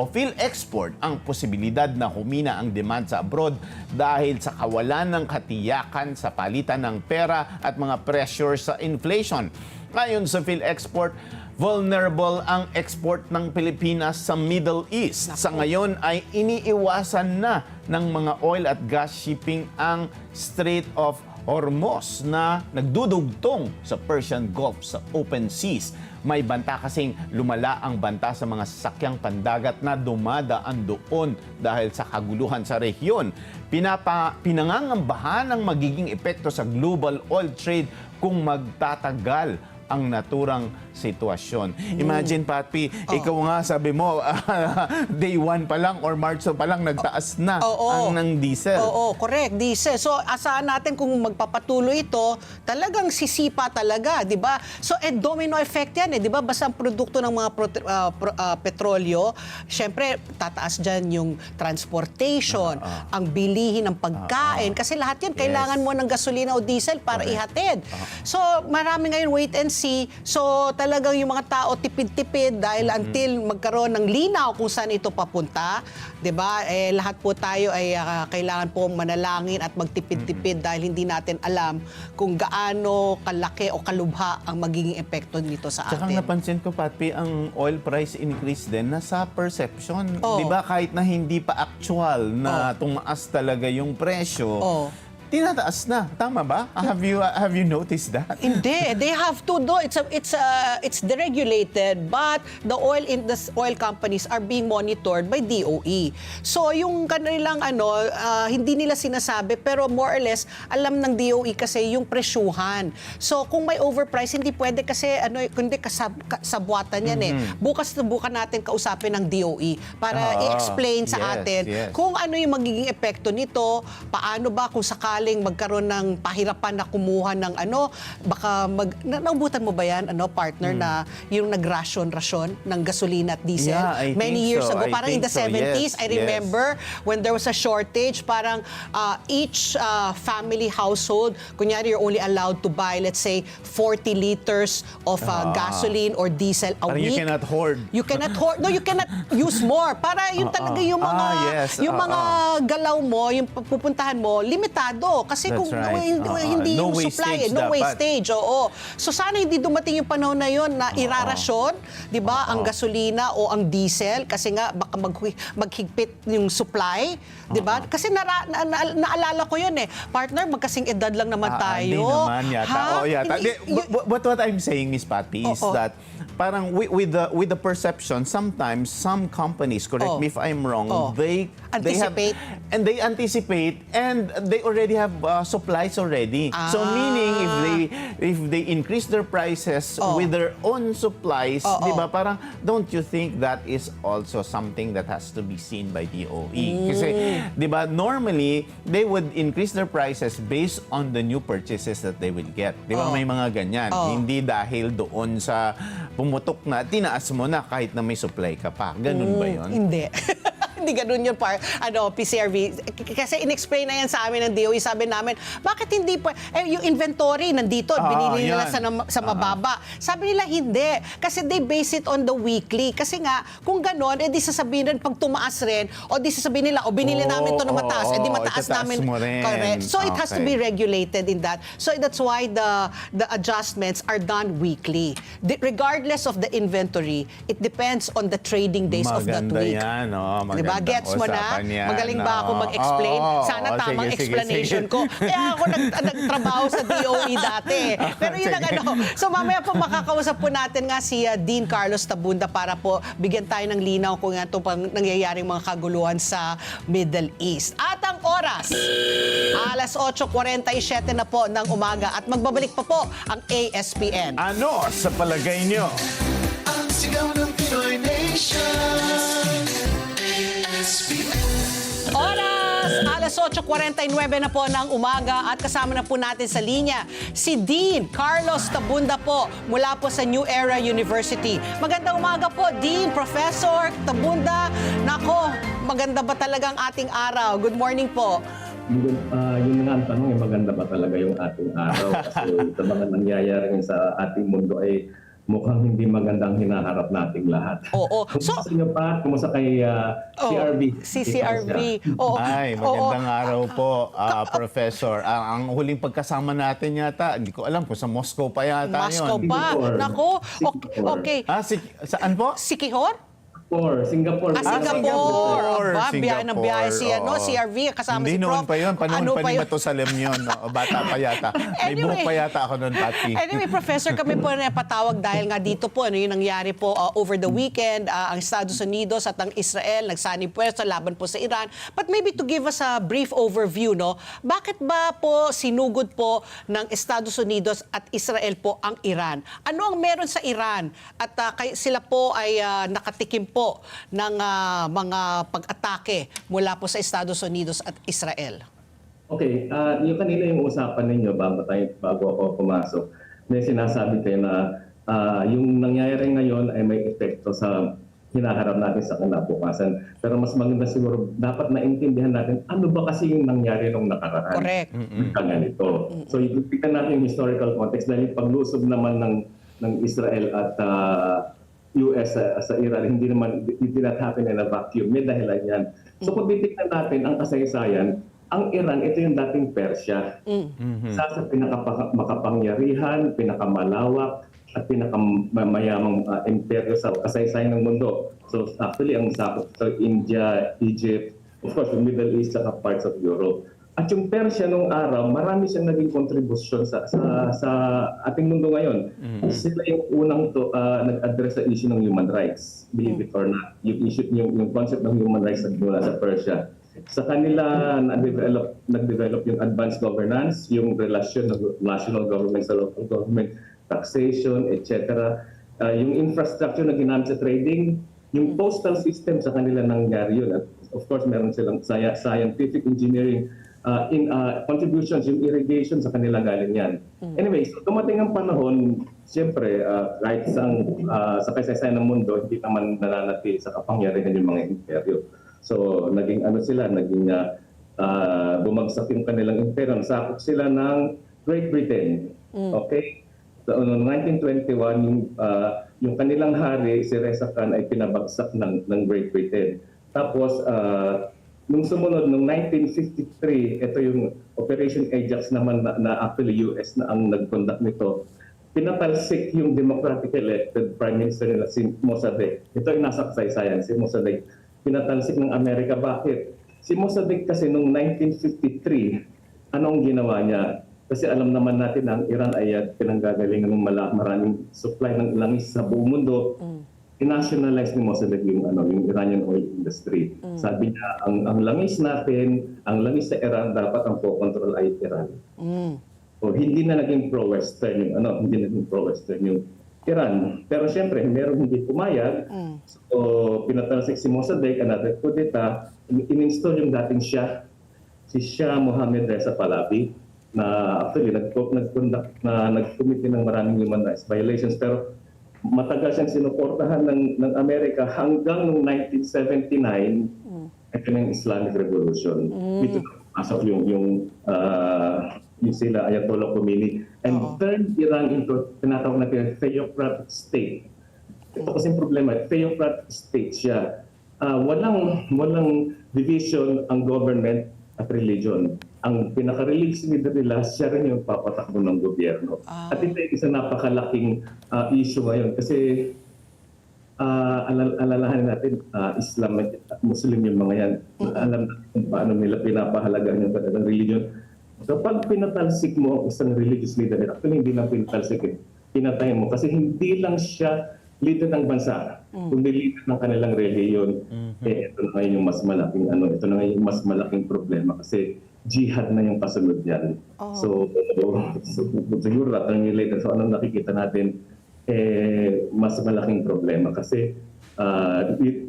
PhilExport ang posibilidad na humina ang demand sa abroad dahil sa kawalan ng katiyakan sa palitan ng pera at mga pressure sa inflation. Ayon sa PhilExport, vulnerable ang export ng Pilipinas sa Middle East. Sa ngayon ay iniiwasan na ng mga oil at gas shipping ang Strait of Hormuz na nagdudugtong sa Persian Gulf sa open seas. May banta kasing lumala ang banta sa mga sasakyang pandagat na dumadaan doon dahil sa kaguluhan sa rehiyon. Pinangangambahan ang magiging epekto sa global oil trade kung magtatagal ang naturang sitwasyon. Imagine, Patpi, ikaw nga sabi mo, day 1 pa lang or March pa lang nagtaas na ang ng diesel. Oo, correct, diesel. So, asahan natin kung magpapatuloy ito, talagang sisipa talaga, di ba? So, domino effect yan, di ba? Basta ang produkto ng mga petrolyo, syempre, tataas dyan yung transportation, ang bilihin ng pagkain, kasi lahat yan, kailangan mo ng gasolina o diesel para ihatid. So, marami ngayon wait and see. So, talagang yung mga tao tipid-tipid dahil until magkaroon ng linaw kung saan ito papunta, 'di ba? Lahat po tayo ay kailangan po manalangin at magtipid-tipid dahil hindi natin alam kung gaano kalaki o kalubha ang magiging epekto nito sa Tsaka atin. napansin ko, Patpi, ang oil price increase din nasa perception. Oo. 'Di ba? Kahit na hindi pa actual na tumaas talaga yung presyo. Oo. Tinataas na. Tama ba? Have you noticed that? Hindi, they have to do. It's deregulated, but the oil companies are being monitored by DOE. So yung kanilang hindi nila sinasabi pero more or less alam ng DOE kasi yung presyuhan. So kung may overprice hindi pwede kasi kundi kasabwatan yan Bukas na bukan natin kausapin ng DOE para i-explain sa atin kung ano yung magiging epekto nito, paano ba kung sakaling magkaroon ng pahirapan na kumuha ng baka naubutan mo ba yan, partner, na yung nag-ration ng gasolina at diesel? Yeah, I Many think years so. ago, I parang in the think so. 70s, Yes, I remember when there was a shortage, parang each family household, kunyari you're only allowed to buy, let's say, 40 liters of gasoline or diesel a Parang week. you cannot hoard. You cannot hoard. No, you cannot use more. Para yung talaga yung mga yung mga galaw mo, yung pupuntahan mo, limitado. Kasi That's kung right. hindi No yung supply, wastage no dapat. wastage. Oo. So sana hindi dumating yung panahon na yun na irarasyon, 'di ba, ang gasolina o ang diesel kasi nga baka maghigpit yung supply, 'di ba? Kasi naalala ko yun Partner, magkasing edad lang naman tayo. Hindi naman yata. Ha? Yata. What I'm saying, Miss Patty, is that parang with the perception, sometimes some companies, correct me if I'm wrong, they Anticipate. anticipate and they already have supplies already. So meaning if they increase their prices with their own supplies, di ba? Parang don't you think that is also something that has to be seen by DOE? Kasi di ba normally they would increase their prices based on the new purchases that they will get. Di ba may mga ganyan. Hindi dahil doon sa pumutok na tinaas mo na kahit na may supply ka pa. Ganun ba 'yon? Hindi. Hindi ganun yun, PCRV. Kasi in-explain na yan sa amin ng DOE. Sabi namin, bakit hindi pa, yung inventory nandito, binili nila sa mababa. Sabi nila, hindi. Kasi they base it on the weekly. Kasi nga, kung ganun, di sasabihin rin, pag tumaas rin, o di sasabihin nila, binili namin to na mataas, di mataas itataas namin. mo rin. Correct. So it has to be Okay. regulated in that. So that's why the adjustments are done weekly. Regardless of the inventory, it depends on the trading days of that Maganda week. yan, Diba? Gets mo na? usapan yan, Magaling ba ako no? mag-explain? Oo, Sana oo, tamang sige, explanation sige. ko. Kaya ako nagtrabaho sa DOE dati. Pero yun ang Sige. So mamaya po makakausap po natin nga si Dean Carlos Tabunda para po bigyan tayo ng linaw kung ito pang nangyayaring mga kaguluhan sa Middle East. At ang oras, alas 8:47 na po ng umaga at magbabalik pa po ang ASPN. Ano sa palagay nyo? Ang sigaw ng Pinoy Nation. Oras! Alas 8:49 na po ng umaga at kasama na po natin sa linya si Dean Carlos Tabunda po mula po sa New Era University. Magandang umaga po, Dean, Professor Tabunda. Nako, maganda ba talaga ang ating araw? Good morning po. Yun nga ang tanong, maganda ba talaga yung ating araw? Kasi sa mga nangyayari sa ating mundo ay mukhang hindi magandang hinaharap nating lahat. Oo. Kumusta sa inyo, Pat? Kumusta kay CRV? Si CRV. Oo. Ay, magandang araw po, Professor. Ang huling pagkasama natin yata, hindi ko alam kung sa Moscow pa yata Moscow yun. pa. Sikihor. Nako. Okay. Sikihor. Okay. Saan po? Sikihor? Singapore. Singapore. Aba, biyahe ng biyahe si, oo. si RV kasama Hindi si Prof. noon pa yun. Panahon Ano pa pa ni yun? Matusalem yun. No? Bata pa yata. May Anyway. buhok pa yata ako noon, Pati. Anyway, Professor, kami po napatawag dahil nga dito po, yung nangyari po over the weekend, ang Estados Unidos at ang Israel nagsani puwersa laban po sa Iran. But maybe to give us a brief overview, no? Bakit ba po sinugod po ng Estados Unidos at Israel po ang Iran? Ano ang meron sa Iran? At sila po ay nakatikim po ng mga pag-atake mula po sa Estados Unidos at Israel. Okay, yung kanina yung usapan ninyo bago ako pumasok, may sinasabi kayo na yung nangyayari ngayon ay may epekto sa hinaharap natin sa kinabukasan. Pero mas maganda siguro, dapat naintindihan natin ano ba kasi yung nangyari nung nakaraan. Correct. Ganito. So, ipigtan natin yung historical context dahil paglusob naman ng Israel at US sa Iran, it did not happen in a vacuum. May dahilan yan. So, kung titignan natin ang kasaysayan, ang Iran, ito yung dating Persia. Isa sa pinakamakapangyarihan, pinakamalawak, at pinakamayamang imperyo sa kasaysayan ng mundo. So actually, ang sakop sa India, Egypt, of course, the Middle East, at parts of Europe. At yung Persia nung araw, marami siyang naging kontribusyon sa ating mundo ngayon. Sila yung unang nag-address sa issue ng human rights, believe it or not. Yung concept ng human rights nagmula sa Persia. Sa kanila, nag-develop yung advanced governance, yung relasyon ng national government sa local government, taxation, etc. Yung infrastructure na ginamit sa trading, yung postal system sa kanila nangyari yun. At of course, meron silang scientific engineering contributions, yung irrigation sa kanila galing yan. Anyway, so dumating ang panahon, siyempre, kahit sa kasaysayan ng mundo, hindi naman nananatili sa kapangyarihan yung mga imperyo. So, naging bumagsak yung kanilang imperyo. Sakop sila ng Great Britain. Okay? So, noong 1921, yung kanilang hari, si Reza Khan, ay pinabagsak ng Great Britain. Tapos, nung sumunod, noong 1953, ito yung Operation Ajax naman na actually US na ang nag-conduct nito. Pinatalsik yung democratic elected Prime Minister nila, si Mossadegh. Ito ay nasa kasaysayan, si Mossadegh. Pinatalsik ng Amerika. Bakit? Si Mossadegh kasi noong 1953, anong ginawa niya? Kasi alam naman natin na ang Iran ay pinanggagalingan ng maraming supply ng langis sa buong mundo. I-nationalize ni Mossadegh yung Iranian oil industry. Sabi niya, ang langis natin, ang langis sa Iran, dapat ang po-control ay Iran. So, hindi na naging pro-Western yung Iran. Pero siyempre, meron hindi pumayag. So, pinatalsik si Mossadegh, another kudeta, in-install yung dating Shah, si Shah Mohammad Reza Pahlavi, na actually nag-commit ng maraming human rights violations. Pero matagal siyang sinuportahan ng Amerika hanggang noong 1979, ito na yung Islamic Revolution. Dito pasok yung sila Ayatollah Khomeini and turned Iran into tinatawag natin theocratic state. Ito kasing problema, theocratic state siya. Walang division ang government at religion. Ang pinaka-religious leader nila, siya rin yung papatakbo ng gobyerno. At ito ay isang napakalaking issue ngayon kasi alalahanin natin, Islam at Muslim yung mga yan. Alam natin kung paano nila pinapahalagahan yung kanilang religion. Kapag pinatalsik mo ang isang religious leader, actually hindi lang pinatalsik, pinatay mo kasi hindi lang siya leader ng bansa, kundi leader ng kanilang religion. Ito na ngayon yung mas malaking problema kasi jihad na yung kasunod yan. So siguro rather later, so anong nakikita natin, mas malaking problema kasi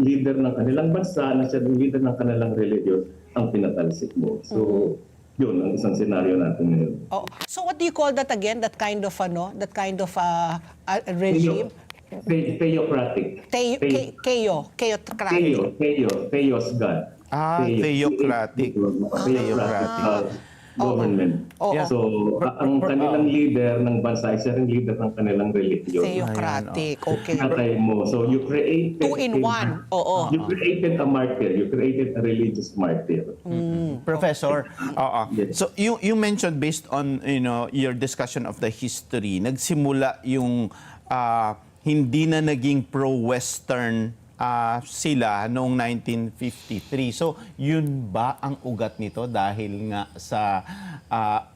leader ng kanilang bansa na siya leader ng kanilang religion ang pinatalsik mo. So yun ang isang senaryo natin ngayon. So what do you call that again? That kind of regime? Theocratic. Theos God. Theocratic. Government. So, ang kanilang leader ng bansa, isa rin leader ng kanilang religion. Theocratic. Okay. Patay mo. So, you created... 2 in 1. Oo. You created a martyr. You created a religious martyr. Professor, Yes. so you mentioned based on your discussion of the history, nagsimula yung hindi na naging pro-Western sila noong 1953. So, yun ba ang ugat nito dahil nga sa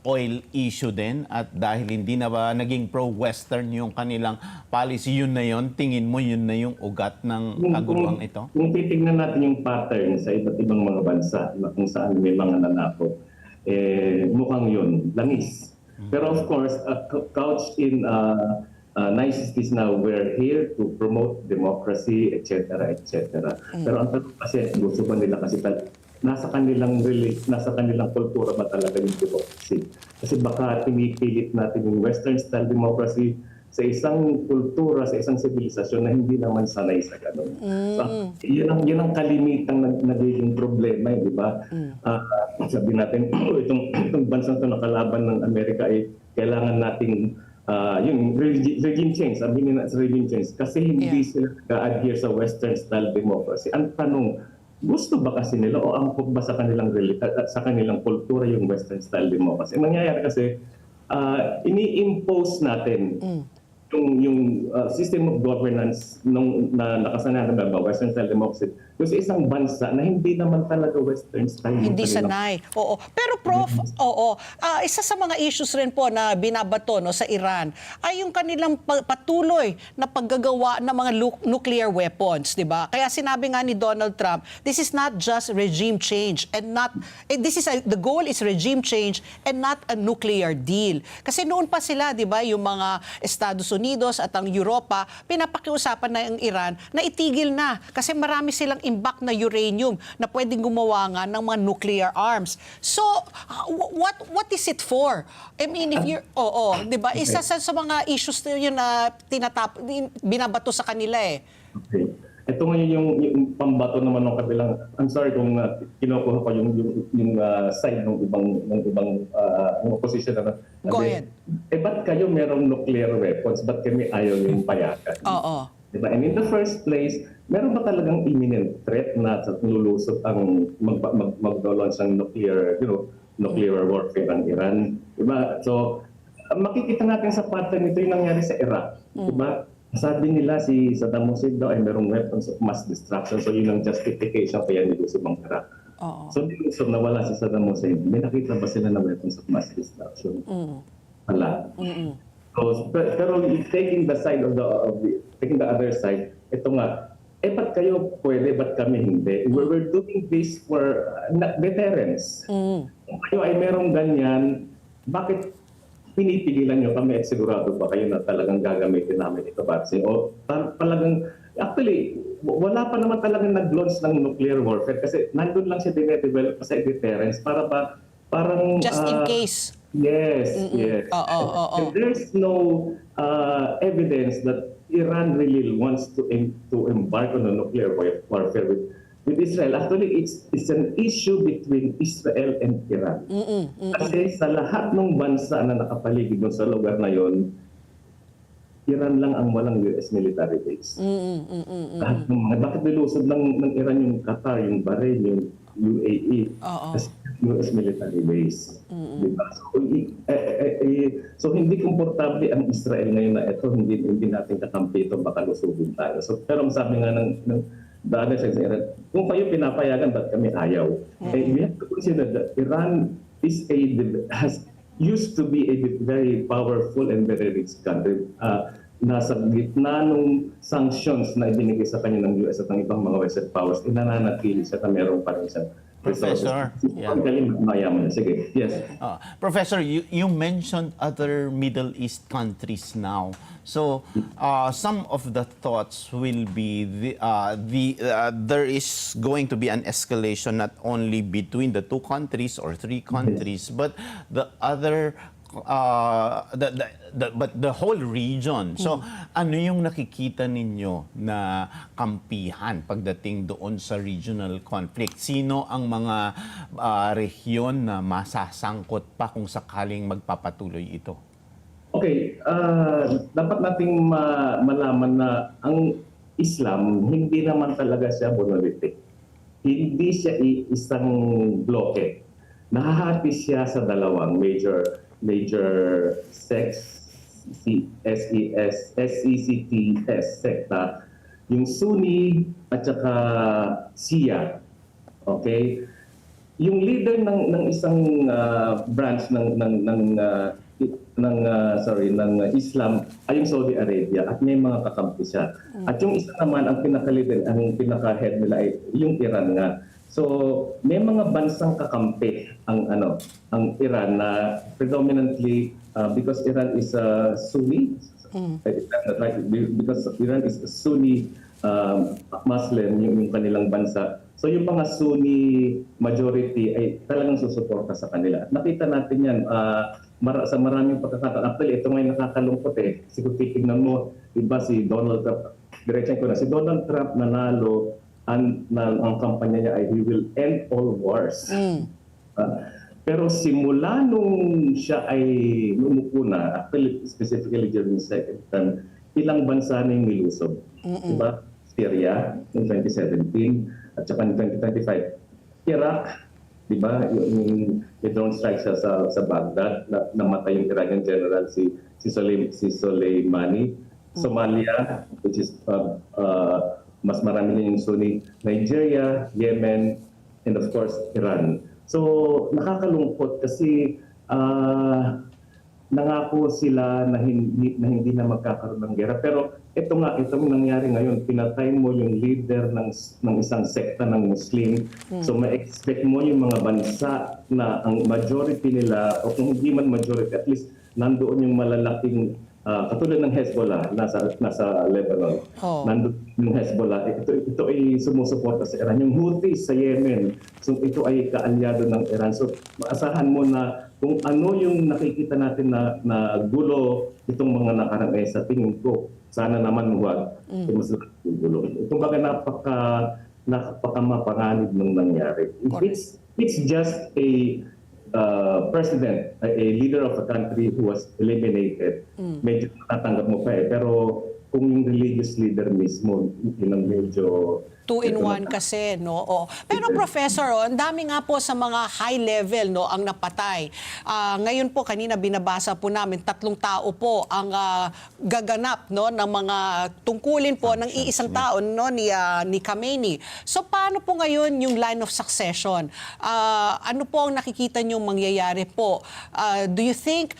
oil issue din at dahil hindi na ba naging pro-Western yung kanilang policy, yun na yun? Tingin mo yun na yung ugat ng kaguluhang ito? Kung titignan natin yung pattern sa iba't ibang mga bansa na kung saan may mga nanakop, mukhang yun, langis. Pero of course, couched in niceties now, we're here to promote democracy, etc., etc. Pero ang tanong kasi, gusto ba nila kasi nasa kanilang kultura ba talaga yung democracy? Kasi baka pinipilit natin yung Western style democracy sa isang kultura, sa isang sibilisasyon na hindi naman sanay sa ganun. So, yun ang kalimitang nagiging problema, di ba? Sabi natin, itong bansang ito nakalaban ng Amerika ay kailangan nating yung regime change, sabi nila sa regime change, kasi hindi sila nag-adhere sa Western style democracy. Ang tanong, gusto ba kasi nila o angkop ba sa kanilang kultura yung Western style democracy? Ang nangyayari kasi, ini-impose natin yung system of governance na nakasanayan ng Western style democracy yung sa isang bansa na hindi naman talaga Western style. Hindi sanay. Oo. Pero Prof, isa sa mga issues rin po na binabato sa Iran ay yung kanilang patuloy na paggagawa ng mga nuclear weapons, di ba? Kaya sinabi nga ni Donald Trump, this is not just regime change and not the goal is regime change and not a nuclear deal. Kasi noon pa sila, di ba, yung mga Estados Unidos at ang Europa, pinapakiusapan na ang Iran na itigil na kasi marami silang imbak na uranium na pwedeng gumawa nga ng mga nuclear arms. So, what is it for? I mean, if you're, di ba? Isa sa mga issues na yun na binabato sa kanila eh. Okay. Ito ngayon yung pambato naman ng kabilang, I'm sorry kung kinukuha ko yung side ng ibang opposition na. Go ahead. Ba't kayo merong nuclear weapons? Ba't kami ayaw yung payagan? Oo. Diba? And in the first place, meron ba talagang imminent threat na lulusot ang mag-launch ng nuclear warfare ng Iran? Diba? So, makikita natin sa pattern nito yung nangyari sa Iraq. Diba? Sabi nila si Saddam Hussein daw ay merong weapons of mass destruction. So, yun ang justification kaya nilusob ang Iraq. So, nilusob na wala si Saddam Hussein. May nakita ba sila ng weapons of mass destruction? Wala. So, pero taking the side taking the other side, ito nga, ba't kayo pwede, ba't kami hindi? We're doing this for deterrence. Kung kayo ay merong ganyan, bakit pinipigilan nyo kami at sigurado ba kayo na talagang gagamitin namin ito? O talagang, actually, wala pa naman talagang nag-launch ng nuclear warfare kasi nandun lang siya dinedevelop sa deterrence para ba, parang... Just in case. Yes, yes. And there's no evidence that Iran really wants to embark on a nuclear warfare with Israel. Actually, it's an issue between Israel and Iran. Kasi sa lahat ng bansa na nakapaligid doon sa lugar na yon, Iran lang ang walang US military base. Bakit nilusod ng Iran yung Qatar, yung Bahrain, yung UAE? US military base. Diba? So hindi komportable ang Israel ngayon na ito, hindi natin kakampi ito, baka lusubin tayo. So, pero ang sabi nga ng the other side sa Iran, kung kayo pinapayagan, ba't kami ayaw? We have to consider that Iran has used to be a very powerful and very rich country. Nasa gitna ng sanctions na ibinigay sa kanya ng US at ng ibang mga Western powers, inananatili siya na meron pa rin siya. Professor, Sige, yes. Professor, you mentioned other Middle East countries now. So, some of the thoughts will be there is going to be an escalation not only between the two countries or three countries, but the other but the whole region. So, ano yung nakikita ninyo na kampihan pagdating doon sa regional conflict? Sino ang mga rehiyon na masasangkot pa kung sakaling magpapatuloy ito? Okay, dapat nating malaman na ang Islam, hindi naman talaga siya monolithic. Hindi siya isang bloke. Nahahati siya sa dalawang major sects, SECTS, sekta. yung Sunni at saka Shia. Okay? Yung leader ng isang branch ng Islam ay yung Saudi Arabia at may mga kakampi siya. At yung isa naman ang pinaka-head nila ay yung Iran nga. So may mga bansang kakampi ang Iran na predominantly because Iran is a Sunni. Right, because Iran is a Sunni Muslim yung kanilang bansa. So yung mga Sunni majority ay talagang susuporta sa kanila. At nakita natin yan sa maraming pagkakataon. Actually, ito ngayon nakakalungkot eh. Siguro titignan mo, iba si Donald Trump. Diretsahin ko na, si Donald Trump nanalo ang kampanya niya ay he will end all wars. Pero simula nung siya ay umupo na, actually specifically during the second term, ilang bansa na yung nilusob. Diba? Syria noong 2017 at saka noong 2025. Iraq, diba? Yung drone strike siya sa Baghdad, namatay yung Iranian general si Soleimani. Somalia, which is mas marami na yung Sunni. Nigeria, Yemen, and of course, Iran. So, nakakalungkot kasi nangako sila na hindi na magkakaroon ng gera. Pero itong nangyari ngayon, pinatay mo yung leader ng isang sekta ng Muslim. So, ma-expect mo yung mga bansa na ang majority nila, o kung hindi man majority, at least nandoon yung malalaking katulad ng Hezbollah nasa Lebanon. Nandun yung Hezbollah, ito ay sumusuporta sa Iran. Yung Houthis sa Yemen, so ito ay kaalyado ng Iran. So maasahan mo na kung ano yung nakikita natin na gulo itong mga nakaraan sa tingin ko, sana naman huwag mas gulo. Kumbaga napaka mapanganib nung nangyari. It's just a president, a leader of a country who was eliminated, medyo natatanggap mo pa eh. Pero kung yung religious leader mismo, yun ang medyo... 2-in-1 kasi, no? Oh. Pero Professor, ang dami nga po sa mga high level, no, ang napatay. Ngayon po, kanina binabasa po namin, 3 tao po ang gaganap, no, ng mga tungkulin po ng iisang tao, no, ni Khamenei. So paano po ngayon yung line of succession? Ano po ang nakikita niyong mangyayari po? Do you think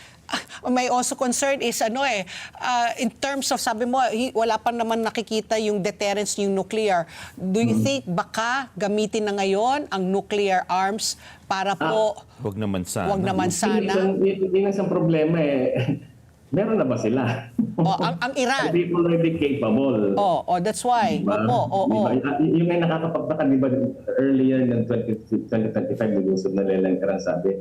may also concern is in terms of, sabi mo, wala pa naman nakikita yung deterrence yung nuclear. Do you think baka gamitin na ngayon ang nuclear arms para po Wag naman sana. Yun ang problema eh. Meron na ba sila? ang Iran. Hindi already capable. That's why. Diba? Yung may nakakapagtaka, di ba, earlier ng 2025, nilusog na nila yung Iran, sabi,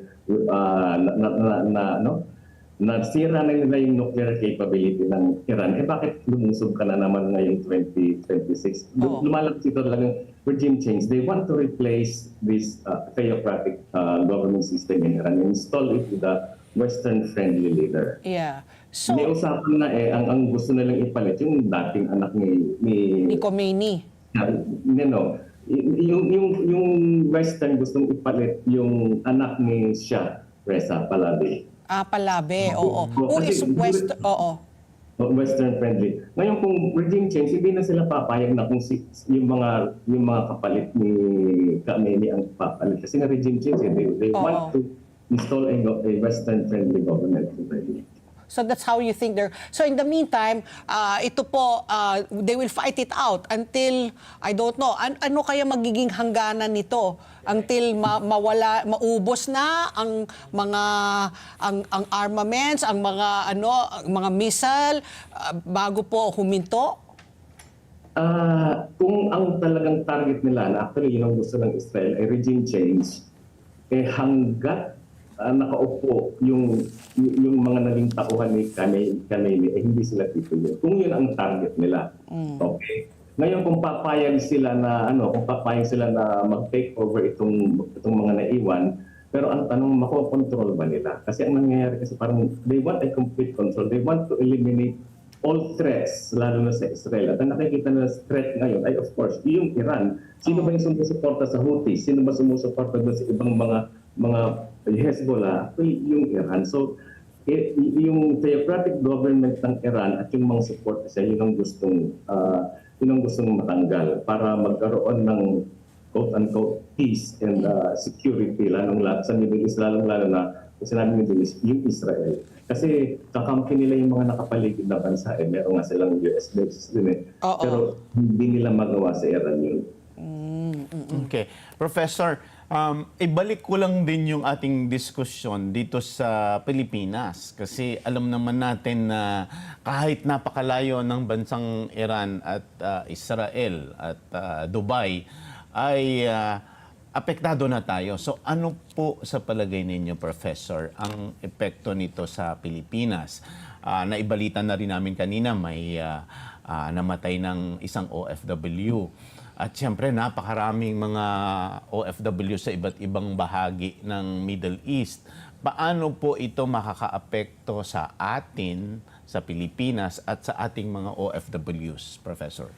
nasira na nila yung nuclear capability ng Iran. Bakit lumusob ka na naman ngayong 2026? Lumalabas ito talagang regime change. They want to replace this theocratic government system in Iran and install it with a Western-friendly leader. Yeah. So, may usapan na ang gusto nilang ipalit yung dating anak ni Khomeini. Yung Western gustong ipalit yung anak ni Shah Reza Pahlavi. Pahlavi, oo. Who is Western friendly. Ngayon kung regime change, hindi na sila papayag na kung yung mga kapalit ni Khamenei ang papalit. Kasi na regime change, they want to install a Western friendly government. So that's how you think they're... So in the meantime, ito po, they will fight it out until, I don't know, ano kaya magiging hangganan nito? Until maubos na ang mga ang armaments, ang mga missile, bago po huminto? Kung ang talagang target nila, na actually yun ang gusto ng Israel, ay regime change, hanggat nakaupo yung mga naging tauhan ni Khamenei, hindi sila tituloy. Kung yun ang target nila. Okay. Ngayon kung papayag sila na mag-take over itong mga naiwan, pero ang tanong, makokontrol ba nila? Kasi ang nangyayari kasi parang they want a complete control. They want to eliminate all threats, lalo na sa Israel. At ang nakikita na threat ngayon ay of course yung Iran. Sino ba yung sumusuporta sa Houthis? Sino ba sumusuporta sa ibang mga Hezbollah? Yung Iran. So yung theocratic government ng Iran at yung mga support sa yun ang gustong yun ang gustong matanggal para magkaroon ng quote-unquote peace and security, sa Middle East, lalong-lalo na kung sinabi Middle East, yung Israel. Kasi kakampi nila yung mga nakapaligid na bansa. Meron nga silang US bases din Oo. Pero hindi nila magawa sa Iran yun. Okay. Professor, ibalik ko lang din yung ating diskusyon dito sa Pilipinas kasi alam naman natin na kahit napakalayo ng bansang Iran at Israel at Dubai ay apektado na tayo. So ano po sa palagay ninyo, Professor, ang epekto nito sa Pilipinas? Naibalita na rin namin kanina may namatay ng isang OFW. At siyempre, napakaraming mga OFW sa iba't ibang bahagi ng Middle East. Paano po ito makakaapekto sa atin, sa Pilipinas, at sa ating mga OFWs, Professor?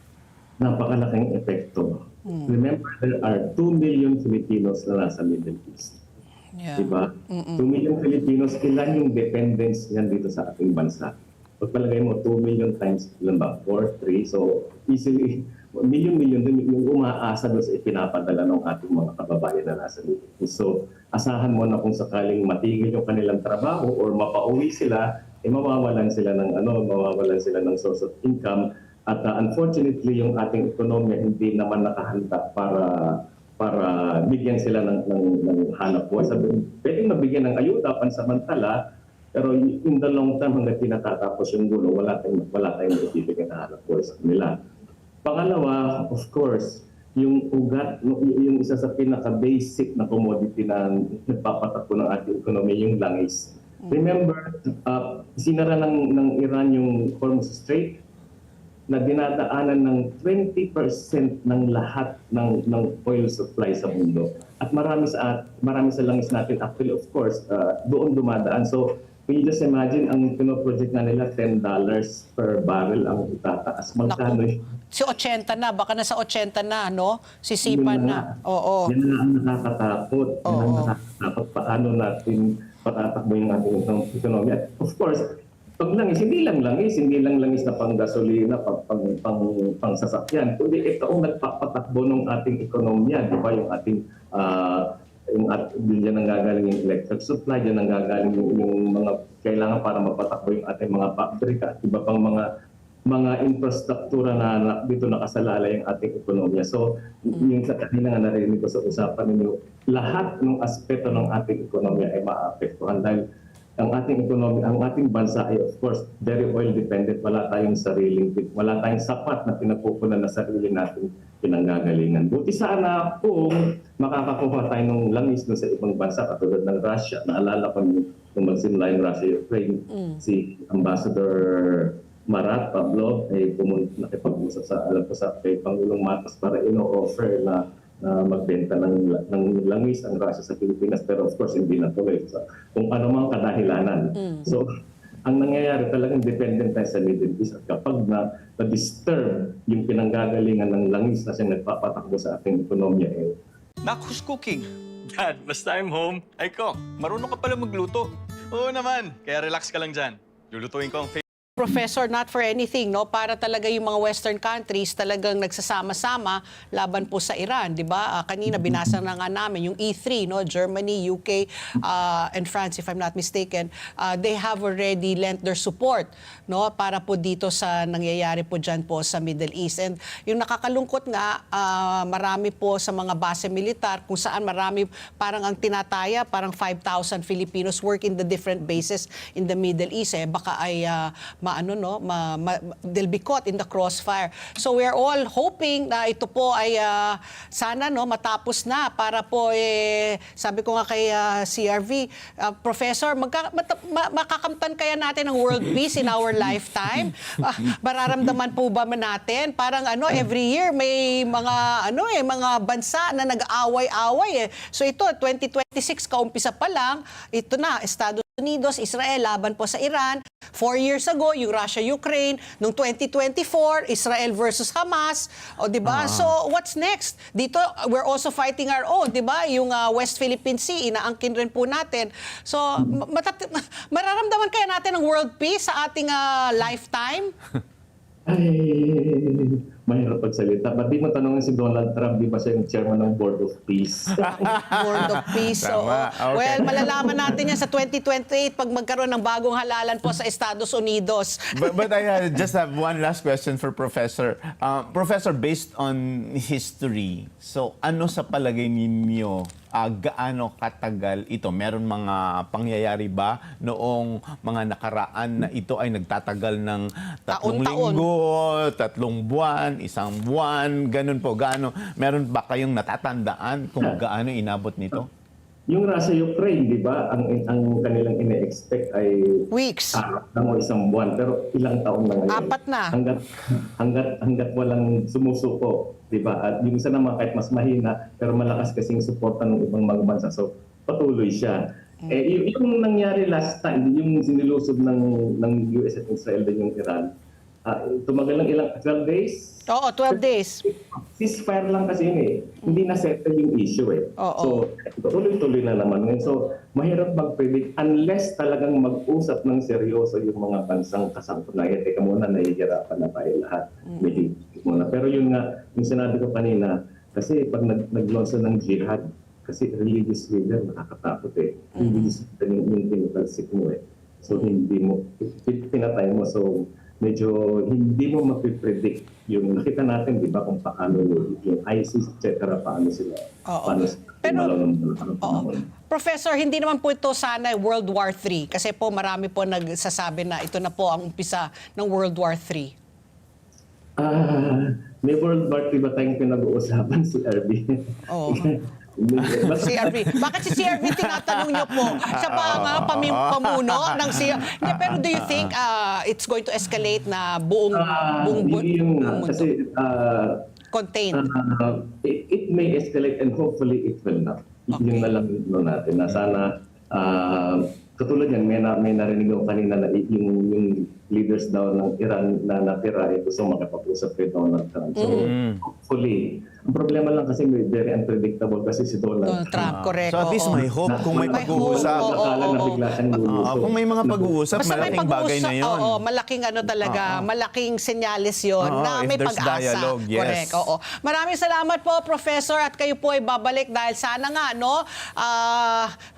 Napakalaking epekto. Remember, there are 2 million Filipinos na nasa Middle East. Yeah. Diba? 2 million Filipinos, ilan yung dependents yan dito sa ating bansa? Pagpalagay mo, 2 million times, ilan ba? 4, 3. So, easily, million-million din yung umaasa doon sa ipinapadala ng ating mga kababayan na nasa Middle East. So, asahan mo na kung sakaling matigil yung kanilang trabaho or mapauwi sila, mawawalan sila ng source of income. At unfortunately, yung ating ekonomiya hindi naman nakahanda para bigyan sila ng hanap buhay. Pwedeng mabigyan ng ayuda pansamantala, pero in the long term, hanggang tinatatapos yung gulo, wala tayong ibibigay na hanap buhay sa kanila. Pangalawa, of course, yung ugat, yung isa sa pinaka-basic na commodity na nagpapatakbo ng ating ekonomiya, yung langis. Remember, sinara ng Iran yung Hormuz Strait na dinadaanan ng 20% ng lahat ng oil supply sa mundo. At marami sa langis natin, actually, of course, doon dumadaan. So, can you just imagine, ang pinoproject na nila, $10 per barrel ang itataas. Magkano yun? Si 80 na, baka nasa 80 na, no? Sisipan na. Oo. Yan na ang nakakatakot. Yan ang nakakatakot. Paano natin patatakbo yung ating ekonomiya. At of course, pag langis, hindi lang langis na pang-gasolina, pang sasakyan, kundi ito ang nagpapatakbo ng ating ekonomiya, di ba? Yung ating diyan ang gagaling yung electric supply, diyan ang gagaling yung mga kailangan para mapatakbo yung ating mga pabrika at iba pang mga infrastruktura na dito nakasalala yung ating ekonomiya. So, yung sa kanina nga narinig ko sa usapan ninyo, lahat ng aspeto ng ating ekonomiya ay maapektuhan dahil ang ating bansa ay of course very oil dependent. Wala tayong sapat na pinapupunan na sarili natin pinanggagalingan. Buti sana kung makakakuha tayo ng langis sa ibang bansa katulad ng Russia. Naalala ko nung magsimula yung Russia-Ukraine, si Ambassador Marat Pavlov ay nakipag-usap sa kay Pangulong Marcos para ino-offer na magbenta ng langis ang Russia sa Pilipinas, pero of course hindi natuloy kung ano mang kadahilanan. So, ang nangyayari talagang dependent tayo sa Middle East at kapag na-disturb yung pinanggagalingan ng langis na siya nagpapatakbo sa ating ekonomiya Nak, who's cooking? Dad, basta I'm home, I cook. Marunong ka pala magluto. Oo naman, kaya relax ka lang dyan. Lulutuin ko ang Professor, not for anything, no? Para talaga yung mga Western countries talagang nagsasama-sama laban po sa Iran, di ba? Kanina binasa na nga namin yung E3, no? Germany, UK, and France, if I'm not mistaken, they have already lent their support, no? Para po dito sa nangyayari po dyan po sa Middle East. And yung nakakalungkot nga, marami po sa mga base militar kung saan marami, parang ang tinataya, parang 5,000 Filipinos work in the different bases in the Middle East. Baka ay they'll be caught in the crossfire. So we're all hoping na ito po ay sana matapos na para po sabi ko nga kay CRV, Professor, makakamtan kaya natin ang world peace in our lifetime? Mararamdaman po ba natin? Parang every year may mga bansa na nag-aaway-away. So ito 2026 kaumpisa pa lang, ito na Estados Unidos, Israel, laban po sa Iran. 4 years ago, yung Russia-Ukraine. Noong 2024, Israel versus Hamas. O, di ba? So, what's next? Dito, we're also fighting our own, di ba? Yung West Philippine Sea, inaangkin rin po natin. So, mararamdaman kaya natin ang world peace sa ating lifetime? Ay, mahirap pagsalita. Ba't di mo tanongin si Donald Trump, di ba siya yung chairman ng Board of Peace? Board of Peace. Oo. Tama. Okay. Well, malalaman natin yan sa 2028 pag magkaroon ng bagong halalan po sa Estados Unidos. But I just have one last question for Professor. Professor, based on history, so ano sa palagay ninyo, gaano katagal ito? Meron mga pangyayari ba noong mga nakaraan na ito ay nagtatagal ng 3 Taon-taon. linggo, 3 buwan, 1 buwan, ganun po? Gaano? Meron ba kayong natatandaan kung gaano inabot nito? Yung Russia-Ukraine, di ba, ang kanilang ine-expect ay Weeks. lang o 1 buwan, pero ilang taon na ngayon. 4 na. Hanggat walang sumusuko, di ba? At yung isa naman kahit mas mahina, pero malakas kasing suporta ng ibang mga bansa. So, patuloy siya. Yung nangyari last time, yung sinilusob ng US at Israel din yung Iran, tumagal ng ilang 12 days. Oo, 12 days. Ceasefire lang kasi yun eh. Hindi na settle yung issue eh. Oo. So, tuloy-tuloy na naman. So, mahirap mag-predict unless talagang mag-usap ng seryoso yung mga bansang kasangkunayan. Teka muna, nahihirapan na tayo lahat. Medyo muna. Pero yun nga, yung sinabi ko kanina, kasi pag nag-launch ng jihad, kasi religious leader, nakakatakot eh. Religious leader yung pinutalsik mo eh. So, hindi mo, pinatay mo. So, medyo hindi mo mapipredict yung nakita natin, di ba, kung paano yung ISIS, etc., paano sila, Oo. paano sila Pero- panahon. Professor, hindi naman po ito sana World War III kasi po marami po nagsasabi na ito na po ang umpisa ng World War III. May World War III ba tayong pinag-uusapan si RB? Oo. CRV. Bakit si CRV tinatanong niyo po? Siya pa ang pamuno ng CRV. Pero do you think it's going to escalate na buong Hindi yung mundo? kasi Contained. it may escalate and hopefully it will not. Okay. Yung nalang natin na sana katulad yan, may narinig ako kanina na yung leaders daw ng Iran na natira ay gusto makapag-usap kay Donald Trump. So hopefully, ang problema lang kasi may very unpredictable kasi si Donald Donald Trump, correct. So at least oo. may hope kung may May pag-uusap. hope, oo. Akala na bigla siyang luluso. Kung may mga pag-uusap, Basta may malaking bagay na yun. Oo, malaking ano talaga, malaking senyales yon Oo, na if may there's pag-asa. dialogue, yes. Correct, oo. Maraming salamat po, Professor, at kayo po ay babalik dahil sana nga, no,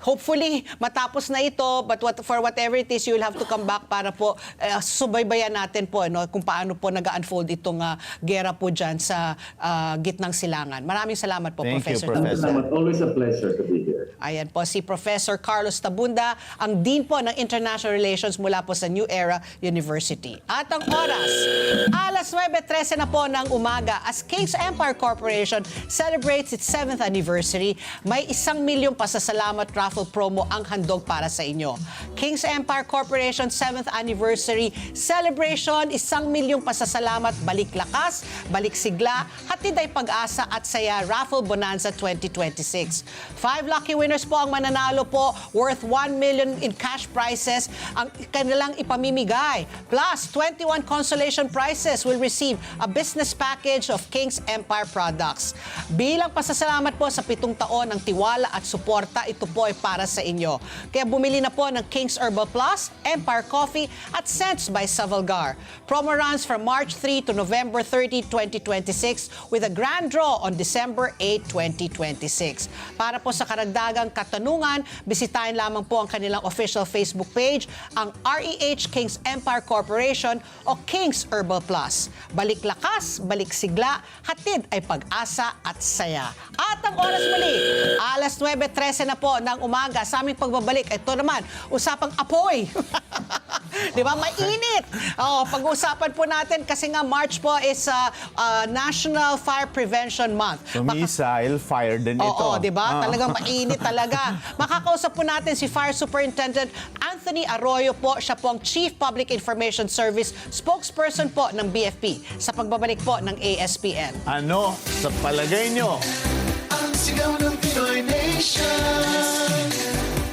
hopefully, matapos na ito, but for whatever it is, you'll have to come back para po subaybayan natin po, no, kung paano po nag-unfold itong gera po dyan sa gitnang silangan. Maraming salamat po, Thank you, Professor. Professor. Salamat. Always a pleasure to be here. Ayan po si Professor Carlos Tabunda, ang Dean po ng International Relations mula po sa New Era University. At ang oras, alas 9:13 na po ng umaga as King's Empire Corporation celebrates its 7th anniversary. May 1 milyong pasasalamat raffle promo ang handog para sa inyo. King's Empire Corporation 7th anniversary celebration, 1 milyong pasasalamat, balik lakas, balik sigla, hatid ay pag-asa at saya raffle bonanza 2026. 5 lucky winners po ang mananalo po worth 1 million in cash prizes ang kanilang ipamimigay. Plus, 21 consolation prizes will receive a business package of King's Empire products. Bilang pasasalamat po sa 7 taon ng tiwala at suporta, ito po ay para sa inyo. Kaya bumili na po ng King's Herbal Plus, Empire Coffee at Scents by Savalgar. Promo runs from March 3 to November 30, 2026 with a grand draw on December 8, 2026. Para po sa karagdagang katanungan, bisitahin lamang po ang kanilang official Facebook page, ang REH King's Empire Corporation o King's Herbal Plus. Balik lakas, balik sigla, hatid ay pag-asa at saya. At ang oras muli, alas 9:13 na po ng umaga sa aming pagbabalik. Ito naman, usapang apoy. Di ba? Mainit. Pag-uusapan po natin kasi nga March po is National Fire Prevention Month. So missile, fire din ito. Oo, di ba? Talagang mainit talaga. Makakausap po natin si Fire Superintendent Anthony Arroyo po. Siya po ang Chief Public Information Service spokesperson po ng BFP sa pagbabalik po ng ASPN. Ano sa palagay nyo? Ang sigaw ng Pinoy Nation.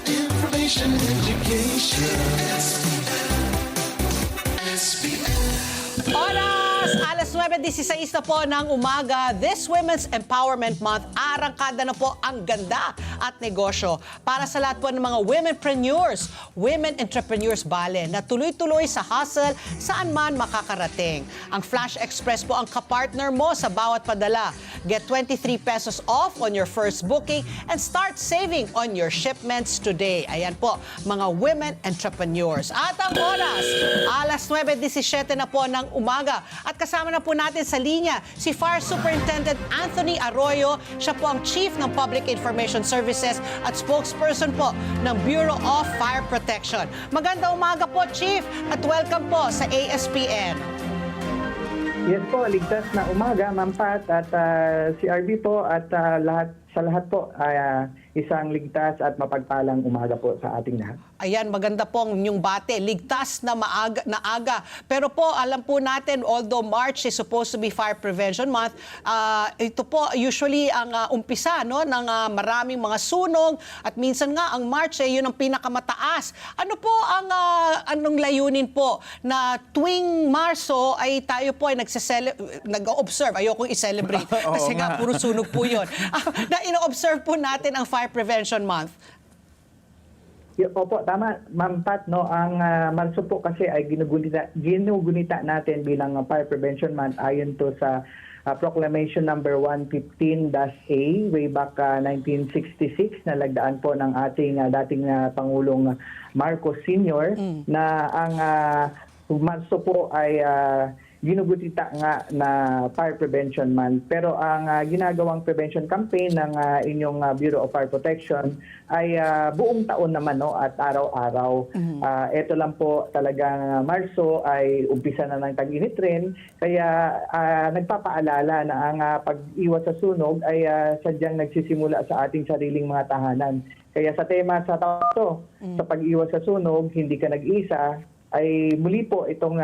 Information and education. SBN. Oras! Alas 9:16 na po ng umaga. This Women's Empowerment Month, arangkada na po ang ganda at negosyo. Para sa lahat po ng mga women entrepreneurs bale na tuloy-tuloy sa hustle saan man makakarating. Ang Flash Express po ang kapartner mo sa bawat padala. Get 23 pesos off on your first booking and start saving on your shipments today. Ayan po, mga women entrepreneurs. At ang oras, alas 9:17 na po ng umaga. At kasama na po natin sa linya si Fire Superintendent Anthony Arroyo. Siya po ang Chief ng Public Information Services at spokesperson po ng Bureau of Fire Protection. Magandang umaga po, Chief, at welcome po sa ASPN. Yes po, ligtas na umaga, Ma'am Pat, at si RB po at sa lahat po, isang ligtas at mapagpalang umaga po sa ating lahat. Ayan, maganda pong inyong bate. Ligtas na aga. Pero po, alam po natin, although March is supposed to be Fire Prevention Month, ito po usually ang umpisa ng maraming mga sunog at minsan nga ang March yun ang pinakamataas. Ano po ang anong layunin po na tuwing Marso ay tayo po ay nag-observe, ayokong i-celebrate kasi nga puro sunog po yun. Na ino-observe po natin ang Fire Prevention Month. Opo, tama, Ma'am Pat, no? Ang Marso po kasi ay ginugunita natin bilang Fire Prevention Month ayon to sa Proclamation number 115-A way back 1966 na lagdaan po ng ating dating Pangulong Marcos Sr. na ang Marso po ay ginugunita nga na Fire Prevention Month. Pero ang ginagawang prevention campaign ng inyong Bureau of Fire Protection ay buong taon naman, no, at araw-araw. Ito lang po talagang Marso ay umpisa na ng tag-init rin. Kaya nagpapaalala na ang pag-iwas sa sunog ay sadyang nagsisimula sa ating sariling mga tahanan. Kaya sa tema sa taon sa pag-iwas sa sunog, hindi ka nag-isa, ay muli po itong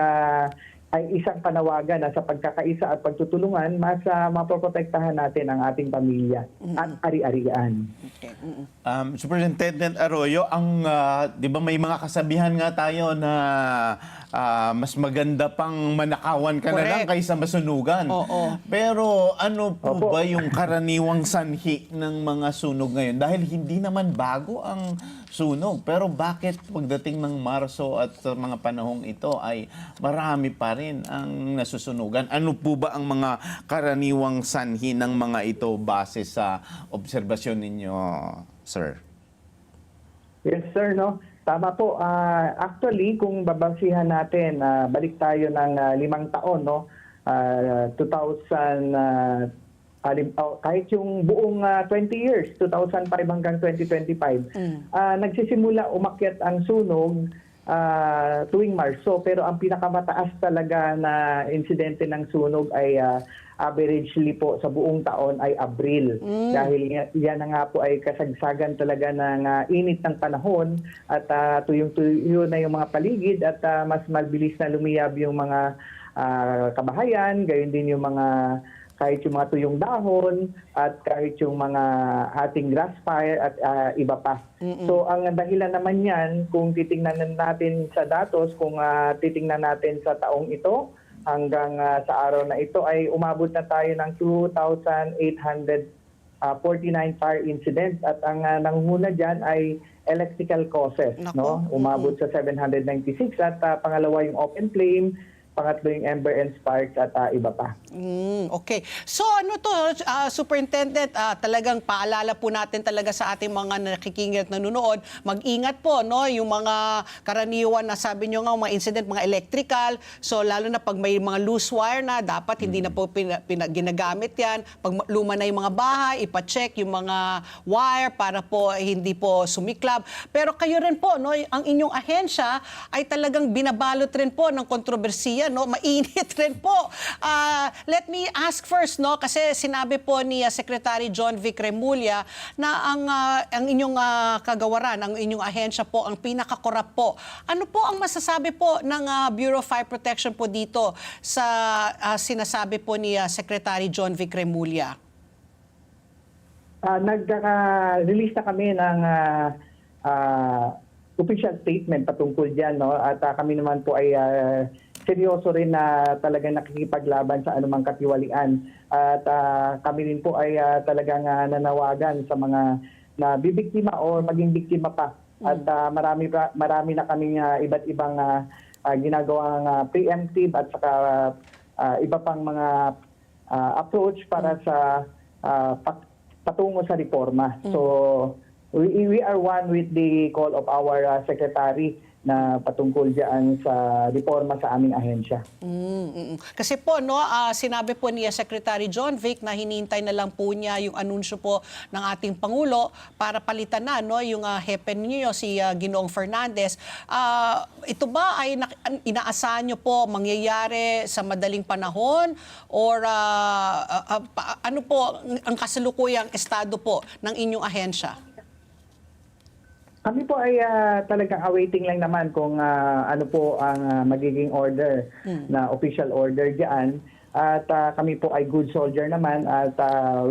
ay isang panawagan na sa pagkakaisa at pagtutulungan, mas mapoprotektahan natin ang ating pamilya at ari-arian. Okay. Superintendent Arroyo, ang 'di ba may mga kasabihan nga tayo na mas maganda pang manakawan ka na lang kaysa masunugan. Oo. Pero ano po ba yung karaniwang sanhi ng mga sunog ngayon? Dahil hindi naman bago ang sunog. Pero bakit pagdating ng Marso at sa mga panahong ito ay marami pa rin ang nasusunugan? Ano po ba ang mga karaniwang sanhi ng mga ito base sa obserbasyon ninyo, sir? Yes, sir, no? Tama po. Actually, kung babasihan natin, balik tayo ng 5 taon, no? 2000, kahit yung buong 20 years, 2005 hanggang 2025, nagsisimula umakyat ang sunog tuwing Marso. Pero ang pinakamataas talaga na insidente ng sunog ay averagely po sa buong taon ay Abril. Dahil yan na nga po ay kasagsagan talaga ng init ng panahon at tuyong-tuyo na yung mga paligid at mas mabilis na lumiyab yung mga kabahayan, gayon din yung mga kahit yung mga tuyong dahon at kahit yung mga ating grass fire at iba pa. So ang dahilan naman yan, kung titingnan natin sa datos, kung titingnan natin sa taong ito, hanggang sa araw na ito ay umabot na tayo ng 2,849 fire incidents at ang nanghuna dyan ay electrical causes. No? Umabot sa 796 at pangalawa yung open flame, pangatlo yung ember and sparks at iba pa. Okay. So ano to, Superintendent, talagang paalala po natin talaga sa ating mga nakikingit na nanonood, mag-ingat po, no? Yung mga karaniwan na sabi nyo nga, mga incident, mga electrical, so lalo na pag may mga loose wire na, dapat hindi na po ginagamit yan. Pag luma na yung mga bahay, ipacheck yung mga wire para po hindi po sumiklab. Pero kayo rin po, no? Ang inyong ahensya ay talagang binabalot rin po ng kontrobersiya, no? Mainit rin po. Let me ask first, no, kasi sinabi po ni Secretary John Vic Remulla na ang inyong kagawaran, ang inyong ahensya po ang pinakakorap po. Ano po ang masasabi po ng Bureau of Fire Protection po dito sa sinasabi po ni Secretary John Vic Remulla? Nag-release na kami ng official statement patungkol dyan, no? At kami naman po ay seryoso rin na talagang nakikipaglaban sa anumang katiwalian. At kami rin po ay talagang nanawagan sa mga na bibiktima o maging biktima pa. At marami na kaming iba't ibang ginagawang preemptive at saka iba pang mga approach para sa patungo sa reforma. So we are one with the call of our secretary na patungkol diyan sa reforma sa aming ahensya. Kasi po, no, sinabi po niya Secretary John Vic na hinihintay na lang po niya yung anunsyo po ng ating Pangulo para palitan na, no, yung hepe niyo, si Ginoong Fernandez. Ito ba ay inaasahan niyo po mangyayari sa madaling panahon or ano po ang kasalukuyang estado po ng inyong ahensya? Kami po ay talagang awaiting lang naman kung ano po ang magiging order na official order diyan. At kami po ay good soldier naman at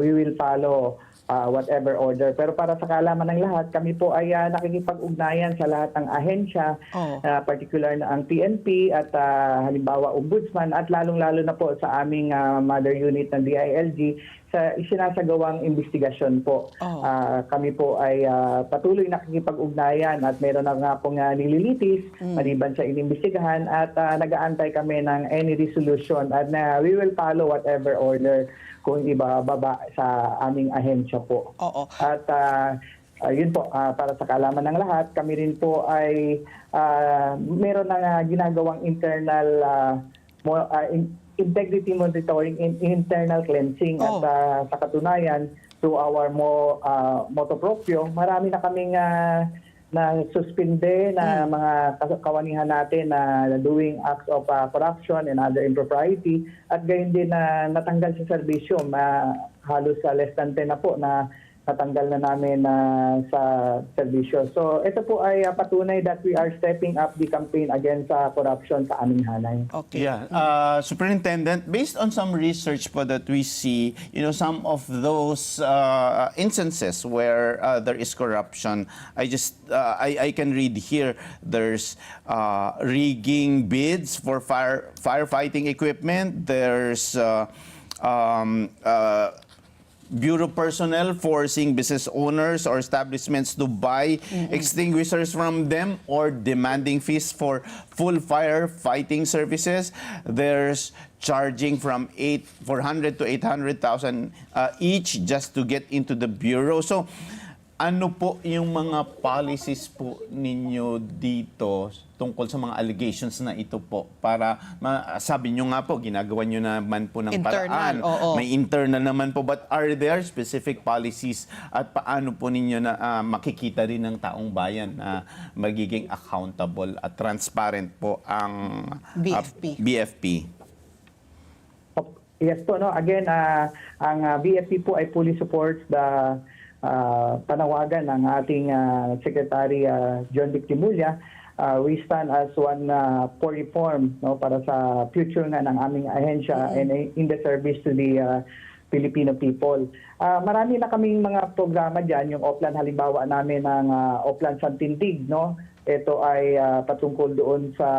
we will follow whatever order. Pero para sa kaalaman ng lahat, kami po ay nakikipag-ugnayan sa lahat ng ahensya, particular na ang PNP at halimbawa Ombudsman at lalong-lalo na po sa aming mother unit ng DILG sa isinasagawang investigasyon po. Kami po ay patuloy nakikipag-ugnayan at meron na nga pong nililitis maliban sa inimbestigahan at nag-aantay kami ng any resolution at we will follow whatever order kung ibababa sa aming ahensya po. At yun po, para sa kaalaman ng lahat, kami rin po ay meron na ginagawang internal integrity monitoring and internal cleansing. At sa katunayan, through our moto proprio, marami na kaming na suspinde na mga kawanihan natin na doing acts of corruption and other impropriety at gayon din na natanggal sa serbisyo. Halos less than 10 na po na natanggal na namin sa serbisyo. So ito po ay patunay that we are stepping up the campaign against corruption sa aming hanay. Okay. Yeah. Superintendent, based on some research po that we see, some of those instances where there is corruption, I can read here, there's rigging bids for firefighting equipment, there's bureau personnel forcing business owners or establishments to buy extinguishers from them or demanding fees for full firefighting services. There's charging from 400 to 800,000 each just to get into the bureau. So, ano po yung mga policies po ninyo dito tungkol sa mga allegations na ito po? Para sabi nyo nga po, ginagawa nyo naman po ng paraan. May internal naman po. But are there specific policies at paano po ninyo na makikita rin ng taong bayan na magiging accountable at transparent po ang BFP? Yes po, no? Again, ang BFP po ay fully supports the panawagan ng ating Secretary John Vic Timulia. We stand as one for reform, no, para sa future nga ng aming ahensya and in the service to the Filipino people. Marami na kaming mga programa dyan. Yung Oplan halimbawa namin ng Oplan Santindig, no? Ito ay patungkol doon sa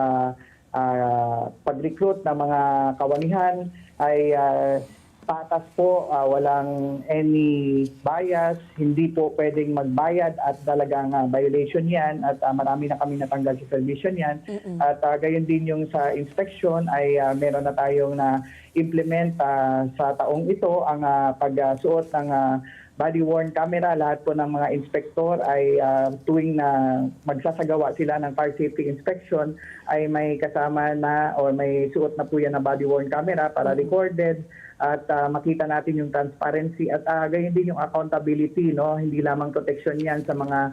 pag-recruit ng mga kawanihan ay patas po, walang any bias, hindi po pwedeng magbayad at talagang violation yan at marami na kami natanggal sa servisyon yan. At gayon din yung sa inspection ay meron na tayong na-implement sa taong ito ang pagsuot ng body-worn camera. Lahat po ng mga inspektor ay tuwing na magsasagawa sila ng fire safety inspection ay may kasama na or may suot na po yan na body-worn camera para recorded at makita natin yung transparency at gayon din yung accountability, no? Hindi lamang protection yan sa mga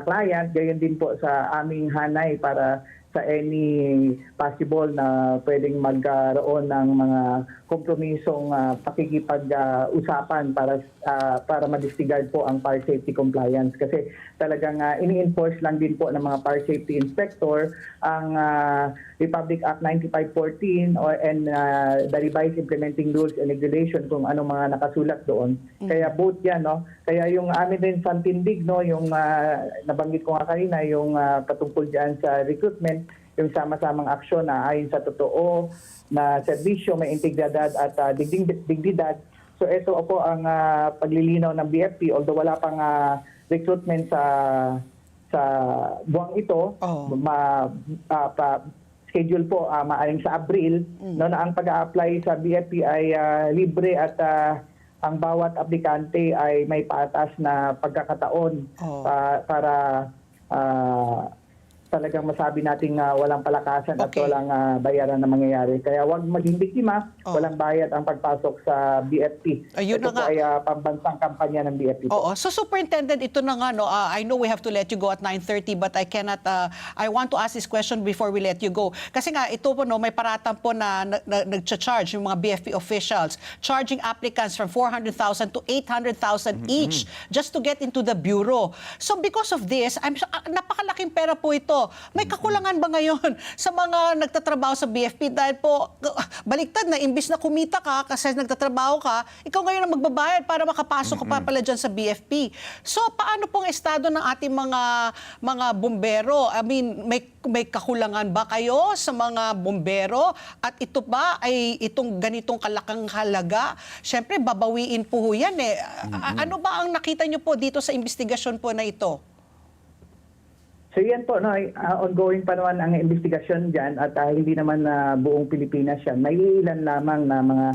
client, gayon din po sa aming hanay para sa any possible na pwedeng magkaroon ng mga kompromisong pakikipag-usapan para ma-disregard po ang fire safety compliance. Kasi talagang ini-enforce lang din po ng mga fire safety inspector ang Republic Act 9514 and the revised implementing rules and regulation kung anong mga nakasulat doon. Kaya both yan, no? Kaya yung amin din Santindig, no, yung nabanggit ko nga kanina, yung patungkol dyan sa recruitment, yung sama-samang aksyon na ayon sa totoo na serbisyo, may integridad at digdidad So ito po ang paglilinaw ng BFP, although wala pang recruitment sa buwang ito, schedule po maaring sa Abril, no, na ang pag-a-apply sa BFP ay libre at ang bawat aplikante ay may patas na pagkakataon para talagang masabi nating walang palakasan at walang bayaran na mangyayari. Kaya huwag maging biktima, walang bayad ang pagpasok sa BFP. Ayun Ito na po nga. ay pambansang kampanya ng BFP. Oo. So Superintendent, ito na nga, no, I know we have to let you go at 9:30 but I cannot, I want to ask this question before we let you go. Kasi nga, ito po, no, may paratang po na nag-charge yung mga BFP officials, charging applicants from 400,000 to 800,000 each just to get into the bureau. So because of this, napakalaking pera po ito. May kakulangan ba ngayon sa mga nagtatrabaho sa BFP dahil po baliktad na imbis na kumita ka kasi nagtatrabaho ka, ikaw ngayon ang magbabayad para makapasok ka pa pala dyan sa BFP. So paano pong estado ng ating mga bumbero? I mean, may kakulangan ba kayo sa mga bumbero? At ito ba ay itong ganitong kalakang halaga? Siyempre, babawiin po yan eh. Ano ba ang nakita nyo po dito sa investigasyon po na ito? So yan po, no, ongoing pa naman ang investigasyon dyan at hindi naman buong Pilipinas yan. May ilan lamang na mga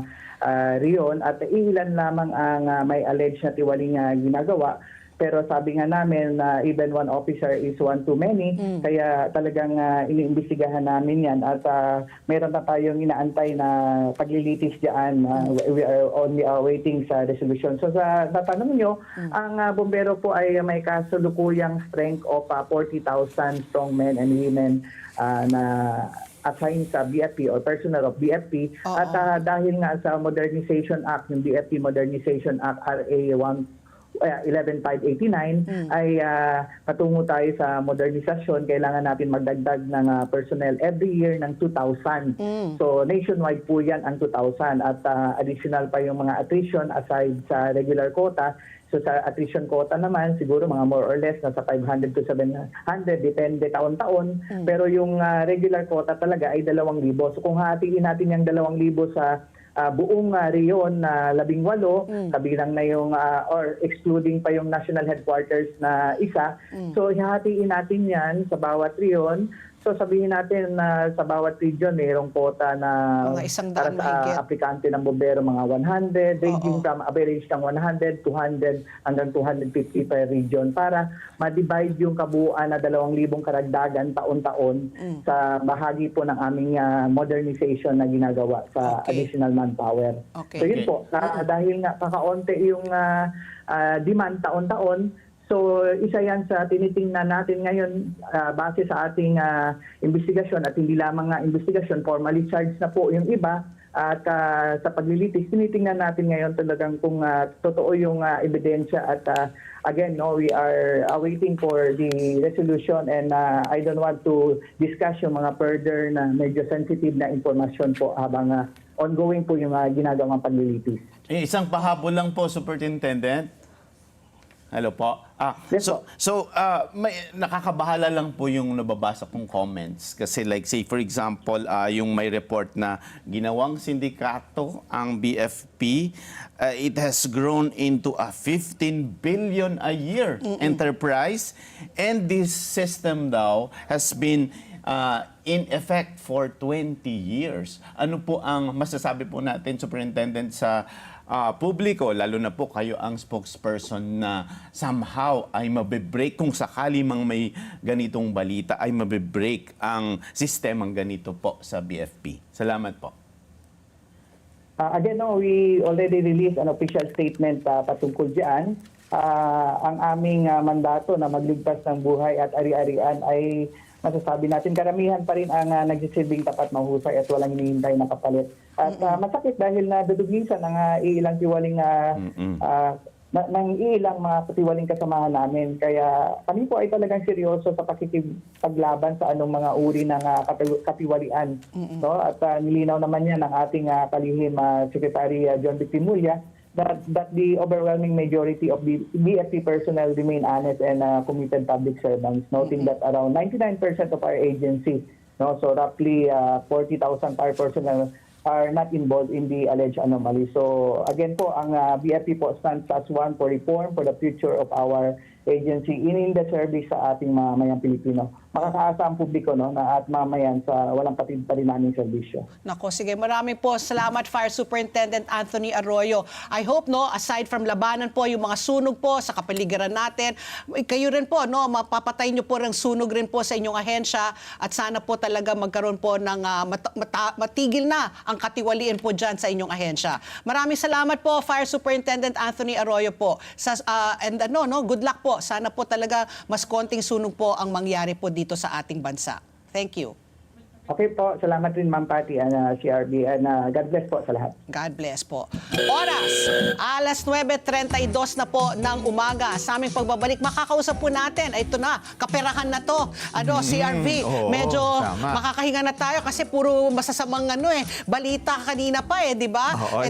riyon at ilan lamang ang may alleged na tiwaling ginagawa. Pero sabi nga namin na even one officer is one too many, kaya talagang iniimbestigahan namin yan at meron na tayong inaantay na paglilitis dyan. We are only waiting sa resolution. So sa tanong nyo, ang bombero po ay may kasulukuyang strength of 40,000 strong men and women na assigned sa BFP or personnel of BFP. At dahil nga sa Modernization Act, yung BFP Modernization Act RA 11589 ay patungo tayo sa modernisasyon, kailangan natin magdagdag ng personnel every year ng 2,000. So nationwide po yan ang 2,000 at additional pa yung mga attrition aside sa regular quota. So sa attrition quota naman, siguro mga more or less nasa 500 to 700, depende taon-taon. Pero yung regular quota talaga ay 2,000. So kung hatiin natin yung 2,000 sa buong riyon na 18, kabilang na yung or excluding pa yung national headquarters na isa. So hahatiin natin yan sa bawat riyon. So sabihin natin na sa bawat region mayroong quota na Mga 100 para sa mahigit. aplikante ng bombero mga 100, ranging from average ng 100, 200 hanggang 250 per region para ma-divide yung kabuuan na 2,000 karagdagan taon-taon sa bahagi po ng aming modernization na ginagawa sa additional manpower. Okay. So yun po, dahil nga kakaunti yung demand taon-taon. So isa yan sa tinitingnan natin ngayon base sa ating investigasyon at hindi lamang investigasyon, formally charged na po yung iba at sa paglilitis, tinitingnan natin ngayon talagang kung totoo yung ebidensya at again, no, we are waiting for the resolution and I don't want to discuss yung mga further na medyo sensitive na informasyon po habang ongoing po yung ginagawang paglilitis. Isang pahabol lang po, Superintendent. Hello po. Yes, May nakakabahala lang po yung nababasa kong comments kasi like say for example, yung may report na ginawang sindikato ang BFP, it has grown into a 15 billion a year enterprise and this system daw has been in effect for 20 years. Ano po ang masasabi po natin, Superintendent, sa publiko, lalo na po kayo ang spokesperson na somehow ay mabibreak, kung sakali mang may ganitong balita, ay mabibreak ang sistemang ganito po sa BFP. Salamat po. Again, no, we already released an official statement patungkol dyan. Ang aming mandato na magligtas ng buhay at ari-arian ay masasabi natin karamihan pa rin ang nagsisilbing tapat, mahusay at walang hinihintay na kapalit. At masakit dahil nadudugisan ang ilang tiwaling ng ilang mga katiwaling kasamahan namin. Kaya kami po ay talagang seryoso sa pakikipaglaban sa anong mga uri ng katiwalian. No? At nilinaw naman yan ng ating kalihim Secretary John Victimulya that the overwhelming majority of the BFP personnel remain honest and committed public servants, noting that around 99% of our agency, no, so roughly 40,000 fire personnel are not involved in the alleged anomaly. So again po, ang BFP po stands as one for reform for the future of our agency in the service sa ating mamamayang Pilipino. Makakaasa ang publiko at mamayan sa walang patid-parinaming serbisyo. Nako, sige, marami po salamat Fire Superintendent Anthony Arroyo. I hope aside from labanan po yung mga sunog po sa kapaligiran natin, kayo rin po mapapatay niyo po ng sunog rin po sa inyong ahensya at sana po talaga magkaroon po ng matigil na ang katiwalian po diyan sa inyong ahensya. Maraming salamat po Fire Superintendent Anthony Arroyo po. Good luck po. Sana po talaga mas konting sunog po ang mangyari po dito sa ating bansa. Thank you. Okay po, salamat rin Ma'am Patty and CRB and God bless po sa lahat. God bless po. Oras, alas 9:32 na po ng umaga. Sa aming pagbabalik, makakausap po natin. Ito na, kaperahan na to. CRV, oo, medyo tama. makakahinga na tayo kasi puro masasamang balita kanina pa ito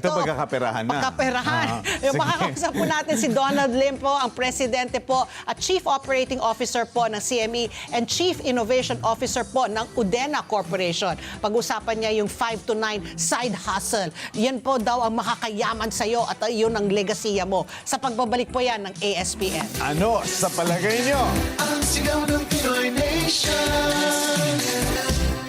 pagkakaperahan na. Pagkaperahan. Yung Sige. makakausap po natin si Donald Lim po, ang presidente po at Chief Operating Officer po ng CME and Chief Innovation Officer po ng Udena Corporation. Pag-usapan niya yung 5 to 9 side hustle. Yan po daw ang makakayaman sa'yo at yun ang legasiya mo. Sa pagbabalik po yan ng ASPN. Ano sa palagay nyo? Ang sigaw ng Pinoy Nation.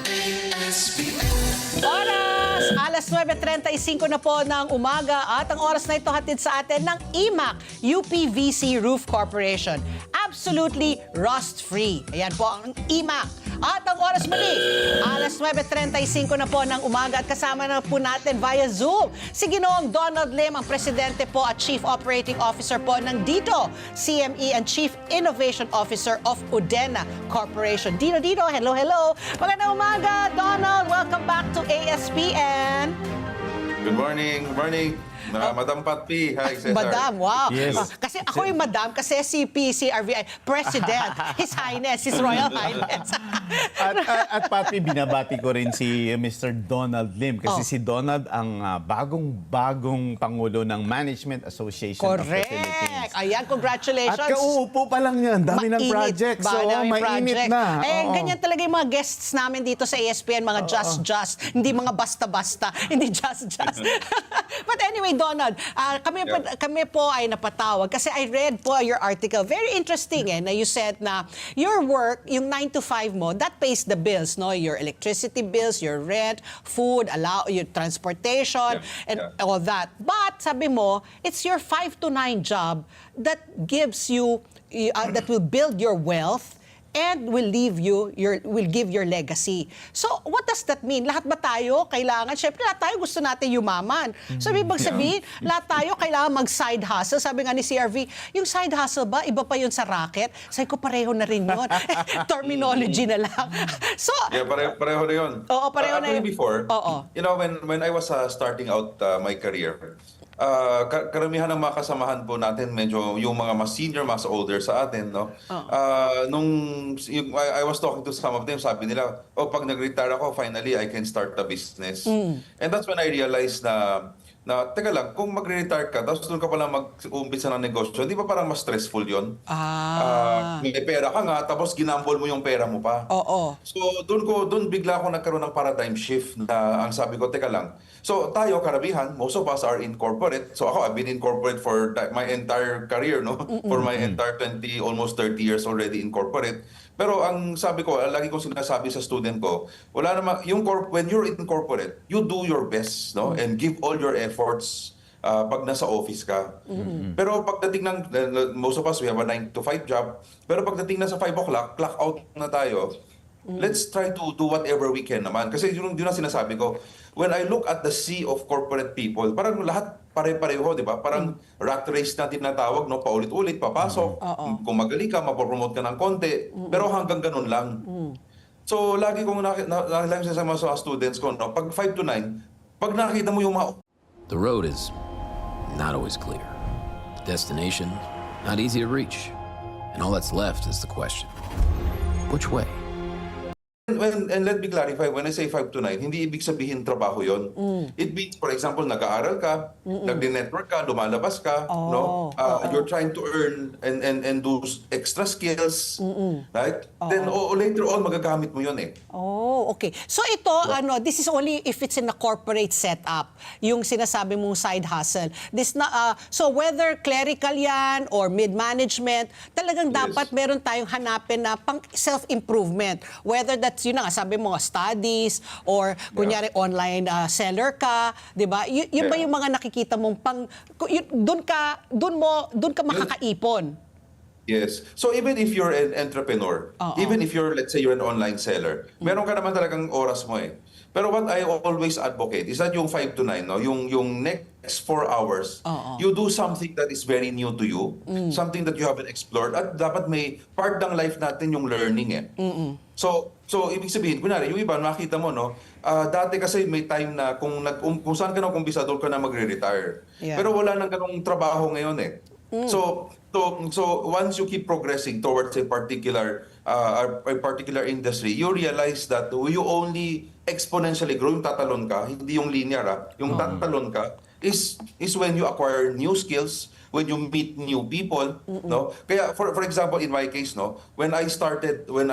ASPN. Oras! Alas 9:35 na po ng umaga at ang oras na ito hatid sa atin ng IMAC, UPVC Roof Corporation. Absolutely rust-free. Ayan po ang IMAC. At ang oras muli, alas 9:35 na po ng umaga at kasama na po natin via Zoom si Ginoong Donald Lim, ang presidente po at Chief Operating Officer po ng DITO, CME and Chief Innovation Officer of Udena Corporation. Dito, hello. Magandang umaga, Donald. Welcome back to ASPN. Good morning. Madam Patpi. Hi, Cesar. Madam, wow. Yes. Kasi ako yung madam, kasi CRVI, President, His Highness, His Royal Highness. At Pati, binabati ko rin si Mr. Donald Lim kasi si Donald ang bagong Pangulo ng Management Association of the Philippines. Correct. Ayan, congratulations. At kauupo pa lang yan. Dami ng projects. So, mainit na. Ganyan talaga yung mga guests namin dito sa ESPN, mga just. Hindi mga basta-basta. Hindi just. But anyway, Donald, kami po ay napatawag kasi I read po your article. Very interesting na you said na your work, yung 9 to 5 mo, that pays the bills, no? Your electricity bills, your rent, food, your transportation, and all that. But sabi mo, it's your 5 to 9 job that gives you, that will build your wealth and will give your legacy. So, what does that mean? Lahat ba tayo kailangan? Siyempre, lahat tayo gusto natin yumaman. So, ibig sabihin, lahat tayo kailangan mag-side hustle. Sabi nga ni CRV, yung side hustle ba, iba pa yun sa racket? Sabi ko, pareho na rin yun. Terminology na lang. So, Yeah, pareho na yun. Oo, pareho na yun. Actually, before, Oo. when I was starting out my career, karamihan ng mga kasamahan po natin, medyo yung mga mas senior, mas older sa atin, no? I was talking to some of them, sabi nila, pag nag-retire ako, finally, I can start a business. And that's when I realized na teka lang, kung magre-retire ka, tapos doon ka pala mag-umpisa ng negosyo, di ba parang mas stressful yun? May pera ka nga, tapos ginambol mo yung pera mo pa. Oo. So doon bigla ako nagkaroon ng paradigm shift na ang sabi ko, teka lang. So tayo, karamihan, most of us are in corporate. So ako, I've been in corporate for my entire career, no? For my entire almost 30 years already in corporate. Pero ang sabi ko, lagi kong sinasabi sa student ko, wala naman, when you're in corporate, you do your best, no? And give all your efforts pag nasa office ka. Pero pagdating ng, most of us, we have a 9 to 5 job. Pero pagdating na sa 5 o'clock, clock out na tayo. Let's try to do whatever we can naman. Kasi yun ang sinasabi ko, when I look at the sea of corporate people, parang lahat pare-pareho, di ba? Parang rat race na tinatawag, no? Paulit-ulit, papasok. Kung magaling ka, mapopromote ka ng konti. Pero hanggang ganun lang. So, lagi kong nakilala sa mga students ko, no? Pag 5 to 9, pag nakita mo yung mga... The road is not always clear. The destination, not easy to reach. And all that's left is the question, which way? and let me clarify, when I say 5 to 9, hindi ibig sabihin trabaho yon. It means, for example, nag-aaral ka, nagdi-network ka, lumalabas ka, no? You're trying to earn and do extra skills, right? Then later on, magagamit mo yon eh. Oh, okay. So ito, this is only if it's in a corporate setup, yung sinasabi mong side hustle. So whether clerical yan or mid-management, talagang dapat meron tayong hanapin na pang self-improvement. Whether that's, yun na nga, sabi mo, studies or kunyari online seller ka, di ba? Yun ba yung mga nakikita mong doon ka makakaipon? Yes. So even if you're an entrepreneur, even if you're, let's say, you're an online seller, meron ka naman talagang oras mo eh. Pero what I always advocate is that yung 5 to 9, no, yung next 4 hours, you do something that is very new to you, something that you haven't explored, at dapat may part ng life natin yung learning eh. So ibig sabihin, kunyari, yung iba, makita mo, no, dati kasi may time na kung saan ka nang umpisa, doon ka na magre-retire. Yeah. Pero wala nang ganong trabaho ngayon eh. So once you keep progressing towards a particular industry, you realize that you only exponentially grow, yung tatalon ka, hindi yung linear, yung tatalon ka is when you acquire new skills, when you meet new people, no? Kaya for example, in my case, no, when I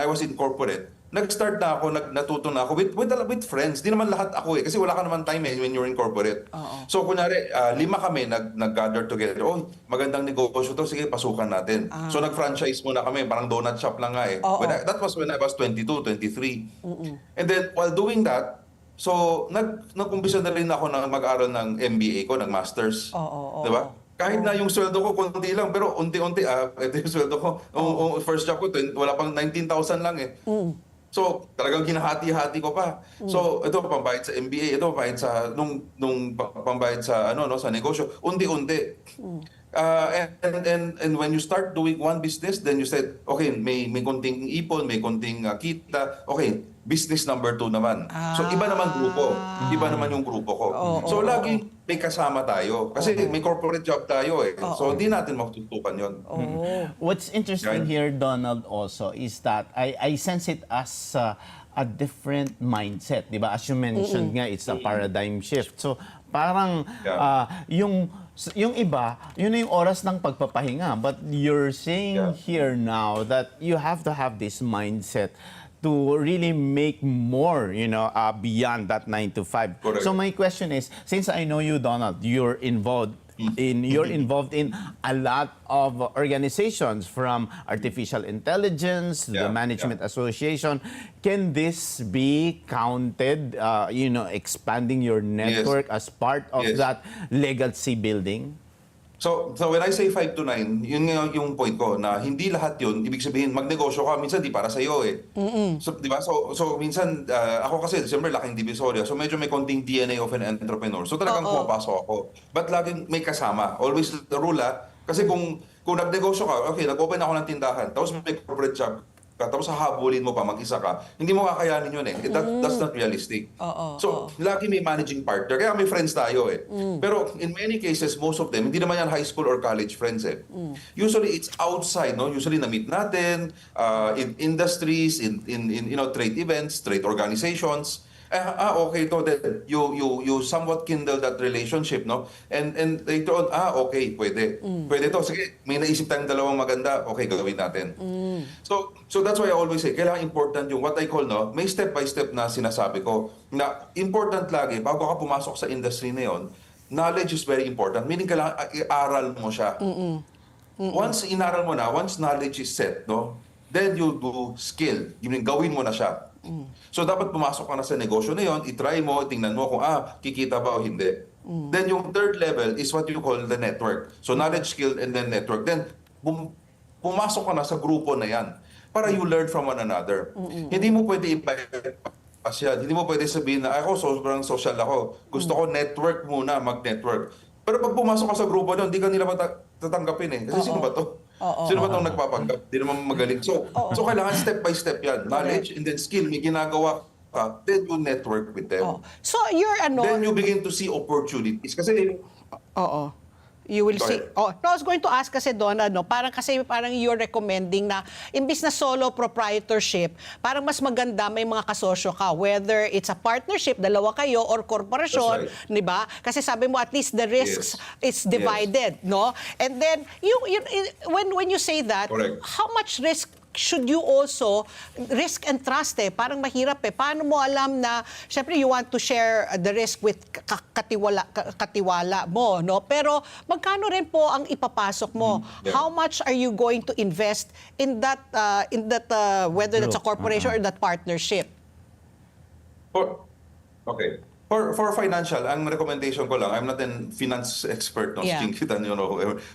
was in corporate, nag-start na ako, natuto na ako with friends. Di naman lahat ako eh, kasi wala ka naman time eh when you're in corporate. So kunyari, 5 kami nag-gather together. Oh, magandang negosyo to, sige, pasukan natin. So nag-franchise muna kami, parang donut shop lang nga eh. That was when I was 22, 23. And then while doing that, so nag-umpisa na rin ako na mag-aral ng MBA ko, ng masters. Diba? Kahit na yung sweldo ko konti lang, pero unti-unti, ito yung sweldo ko. First job ko, wala pang 19,000 lang eh. So, talagang hinahati-hati ko pa. So, ito pambayad sa MBA, ito pambayad sa nung pambayad sa sa negosyo, unti-unti. And when you start doing one business, then you said, okay, may konting ipon, may konting kita. Okay, business number 2 naman. So, iba naman grupo. Iba naman yung grupo ko. So, lagi may kasama tayo. Kasi may corporate job tayo eh. So, hindi natin matutukan yun. What's interesting here, Donald, also is that I sense it as a different mindset, di ba? As you mentioned nga, it's a paradigm shift. So, parang yung iba, yun na yung oras ng pagpapahinga. But you're saying here now that you have to have this mindset to really make more, beyond that 9 to 5. Correct. So my question is, since I know you, Donald, you're involved in a lot of organizations, from artificial intelligence to the Management Association. Can this be counted, expanding your network as part of that legacy building? So when I say 5 to 9, yun nga yung point ko, na hindi lahat yun, ibig sabihin, magnegosyo ka, minsan di para sa'yo eh. So, di ba? So minsan, ako kasi, siyempre, laking divisoria, so medyo may konting DNA of an entrepreneur. So talagang pumapasok ako. But laging may kasama. Always the rule, kasi kung nagnegosyo ka, okay, nag-open ako ng tindahan, tapos may corporate job, tapos hahabulin mo pa, mag-isa ka, hindi mo kakayanin yun eh. That's not realistic. So, lagi may managing partner. Kaya may friends tayo eh. Pero in many cases, most of them, hindi naman yan high school or college friends eh. Usually, it's outside, no? Usually, na-meet natin, in industries, in trade events, trade organizations. Okay to, then you somewhat kindle that relationship, no? And later on, okay, pwede. Pwede to. Sige, may naisip tayong dalawang maganda, okay, gawin natin. So that's why I always say, kailangan important yung what I call, no, may step by step na sinasabi ko, na important lagi, bago ka pumasok sa industry na yon, knowledge is very important. Meaning, kailangan i-aral mo siya. Once inaral mo na, once knowledge is set, no, then you do skill. Gawin mo na siya. So dapat pumasok ka na sa negosyo na yon, i-try mo, tingnan mo kung kikita ba o hindi. Then yung third level is what you call the network. So knowledge, skill, and then network. Then pumasok ka na sa grupo na yan para you learn from one another. Hindi mo pwede i-bypass yan. Hindi mo pwede sabihin na ako sobrang social ako. Gusto ko network muna, mag-network. Pero pag pumasok ka sa grupo na, hindi ka nila tatanggapin eh. Kasi sino ba to? Sino ba itong nagpapanggap? Hindi naman magaling. So kailangan step by step yan. Knowledge and then skill. May ginagawa ka, then you network with them. So you're Then you begin to see opportunities. Kasi You will Go see. ahead. Oh, no, I was going to ask kasi doon, parang you're recommending na imbis na solo proprietorship, parang mas maganda may mga kasosyo ka, whether it's a partnership, dalawa kayo, or korporasyon, That's di ba? Kasi sabi mo at least the risks is Yes. divided, no? And then when you say that, Correct. how much risk should you also risk and trust parang mahirap paano mo alam na syempre you want to share the risk with katiwala mo, no, pero magkano rin po ang ipapasok mo? Yeah. How much are you going to invest in that whether that's a corporation or that partnership? For financial, ang recommendation ko lang, I'm not a finance expert, no, Yeah. stinkitan,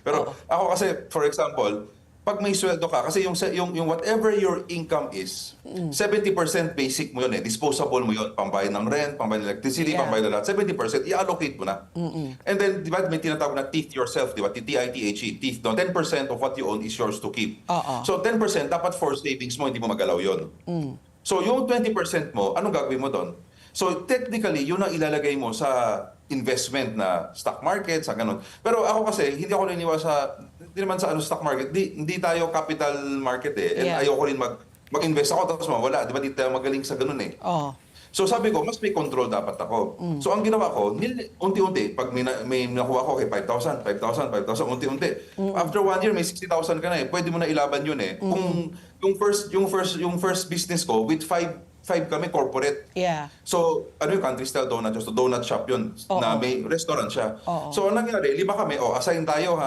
Pero ako kasi, for example, pag may sweldo ka, kasi yung whatever your income is, 70% basic mo yun disposable mo yun, pambayad ng rent, pambayad ng electricity, Yeah. pambayad ng lahat, 70% i-allocate mo na. And then, di ba, may tinatawag na teeth yourself, di ba, TITHE, teeth, no? 10% of what you own is yours to keep. So 10% dapat for savings mo, hindi mo magalaw yun. So yung 20% mo, anong gagawin mo doon? So technically, yun ang ilalagay mo sa investment na stock market, sa ganun. Pero ako kasi, hindi ako naniniwala hindi naman sa stock market, hindi tayo capital market And Yeah. ayoko rin mag-invest ako tapos mawala. Di ba, di tayo magaling sa ganun So sabi ko, mas may control dapat ako. So ang ginawa ko, unti-unti, pag may nakuha ko, 5,000, unti-unti. After 1 year, may 60,000 ka na Pwede mo na ilaban yun Kung yung first business ko, with 5 kami corporate. Yeah. So, yung country style donut, just a donut shop yun, na may restaurant siya. So, ang nangyari, 5 kami, assign tayo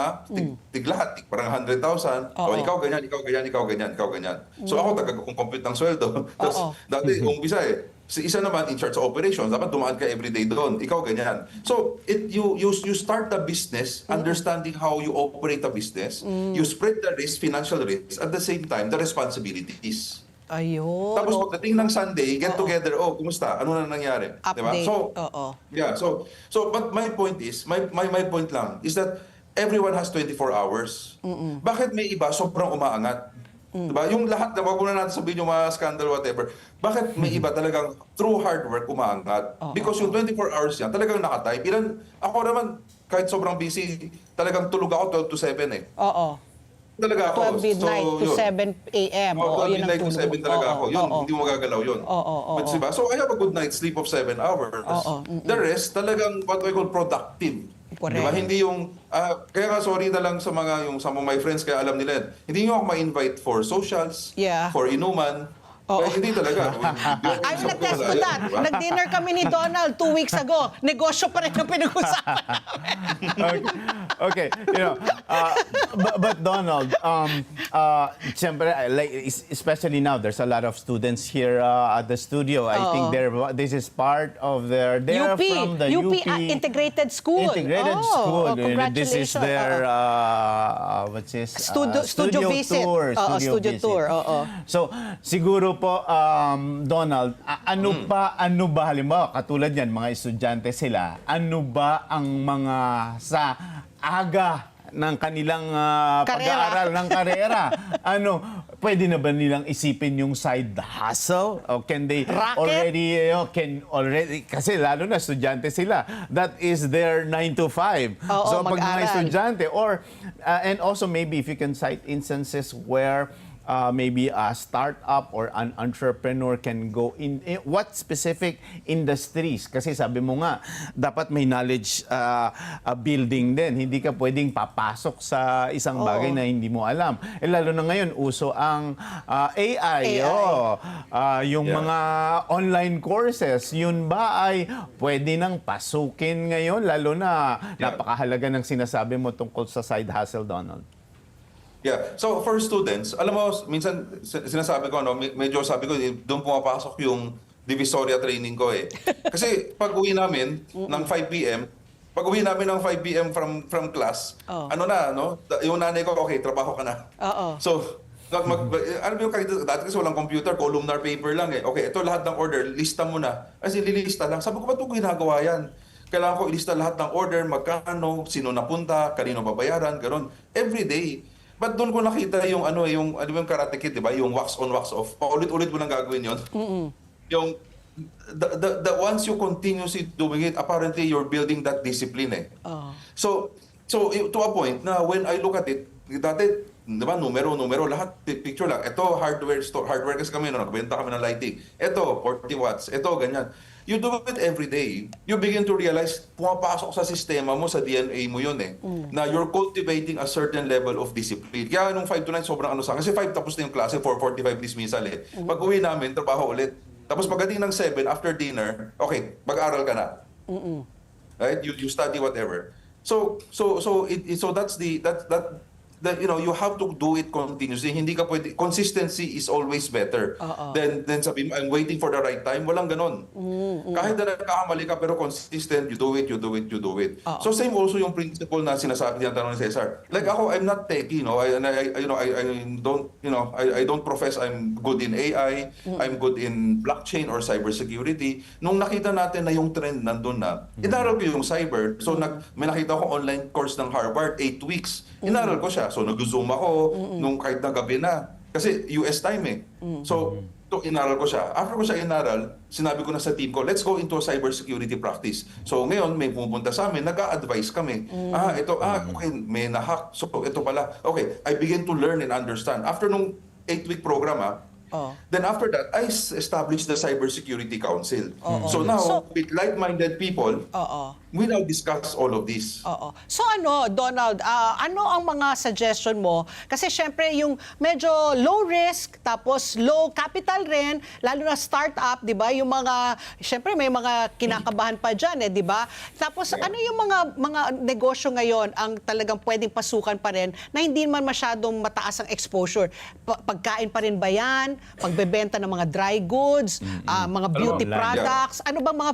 tiglahat, parang 100,000. Ikaw ganyan, ikaw ganyan, ikaw ganyan, ikaw ganyan. So, ako taga-compute ng sweldo. Tapos, dati, umpisa si isa naman in charge of operations, dapat dumaan ka everyday doon. Ikaw ganyan. So, you start the business understanding how you operate a business. You spread the risk, financial risk, at the same time, the responsibilities. Ayun. Tapos pagdating ng Sunday, get together, kumusta? Ano na nangyari? Diba? Update. So, yeah, so but my point is, my point lang is that everyone has 24 hours. Bakit may iba sobrang umaangat? Diba? Yung lahat, wag mo na natin sabihin yung mga scandal, whatever. Bakit may iba talagang through hard work umaangat? Because yung 24 hours yan, talagang nakatype. Ako naman, kahit sobrang busy, talagang tulog ako 12 to 7 Talaga ako. 12 midnight to yun. 7 a.m. 12 midnight to 7 talaga ako. Yun, hindi mo magagalaw yun. But diba? So I have a good night's sleep of 7 hours. The rest, talagang what I call productive. Correct. Diba? Hindi yung, kaya nga sorry na lang sa mga, yung some of my friends, kaya alam nila yan. Hindi nyo ako ma-invite for socials, for inuman. Kaya hindi talaga. I will attest to that. Nag-dinner kami ni Donald 2 weeks ago. Negosyo pa rin ang pinag-usapan namin. Okay, but Donald, siyempre, like, especially now, there's a lot of students here at the studio. I think this is part of they're UP, from the UP UP Integrated School. Integrated School. Congratulations. This is their what's this? Studio visit. Tour. Studio visit. tour. So siguro po, Donald, ano ba halimbawa katulad yan, mga estudyante sila, ano ba ang mga sa aga ng kanilang pag-aaral ng karera? Pwede na ba nilang isipin yung side hustle? O can they already, kasi lalo na estudyante sila, that is their 9 to 5. So pag mga estudyante, and also maybe if you can cite instances where maybe a startup or an entrepreneur can go in what specific industries? Kasi sabi mo nga, dapat may knowledge building din. Hindi ka pwedeng papasok sa isang bagay na hindi mo alam. Lalo na ngayon, uso ang AI. Yung mga online courses, yun ba ay pwede nang pasukin ngayon? Lalo na napakahalaga ng sinasabi mo tungkol sa side hustle, Donald. Yeah. So for students, alam mo, minsan sinasabi ko, medyo sabi ko, doon pumapasok yung Divisoria training ko Kasi pag uwi namin ng 5 p.m., from class, yung nanay ko, okay, trabaho ka na. So, alam mo yung dati kasi walang computer, columnar paper lang Okay, ito lahat ng order, lista mo na. As in, lilista lang. Sabi ko, ba't ko ginagawa yan? Kailangan ko ilista lahat ng order, magkano, sino napunta, kanino babayaran, gano'n. Every day. But doon ko nakita yung yung Karate Kid, 'di ba? Yung wax on, wax off. Paulit-ulit mo nang gagawin 'yon. Yung the once you continuously doing it, apparently you're building that discipline So So, to a point na when I look at it, dati, di ba, numero, lahat, picture lang. Ito, hardware store, hardware kasi kami, no, nagbenta kami ng lighting. Ito, 40 watts. Ito, ganyan. You do it every day, you begin to realize, pumapasok sa sistema mo, sa DNA mo yun na you're cultivating a certain level of discipline. Kaya nung 5 to 9, sobrang ano sa kasi 5 tapos na yung klase, 4:45 dismissal Pag uwi namin, trabaho ulit. Tapos pagdating ng 7, after dinner, okay, mag-aral ka na. Right? You study whatever. So that's that you know, you have to do it continuously. Hindi ka pwede, consistency is always better than sabi mo, I'm waiting for the right time. Walang ganon. Kahit na nagkakamali ka pero consistent, you do it. So same also yung principle na sinasabi niya tanong ni Cesar. Like ako, I'm not techy, I don't profess I'm good in AI, I'm good in blockchain or cybersecurity. Nung nakita natin na yung trend nandun na, inaral ko yung cyber. So may nakita ko online course ng Harvard, 8 weeks. Inaral ko siya. So nag-zoom ako nung kahit na gabi na. Kasi US time So inaral ko siya. After ko siya inaral, sinabi ko na sa team ko, let's go into a cybersecurity practice. So ngayon, may pumupunta sa amin, nag-a-advise kami. Okay, may na-hack. So ito pala. Okay, I begin to learn and understand. After nung 8-week program, then after that, I established the Cybersecurity Council. So now, with like-minded people, we now discuss all of this. So Donald, ano ang mga suggestion mo? Kasi syempre yung medyo low risk, tapos low capital rin, lalo na startup, di ba? Yung mga, syempre may mga kinakabahan pa dyan, di ba? Tapos ano yung mga negosyo ngayon ang talagang pwedeng pasukan pa rin na hindi man masyadong mataas ang exposure? Pagkain pa rin ba yan? Pagbebenta ng mga dry goods, mga beauty products, ano bang mga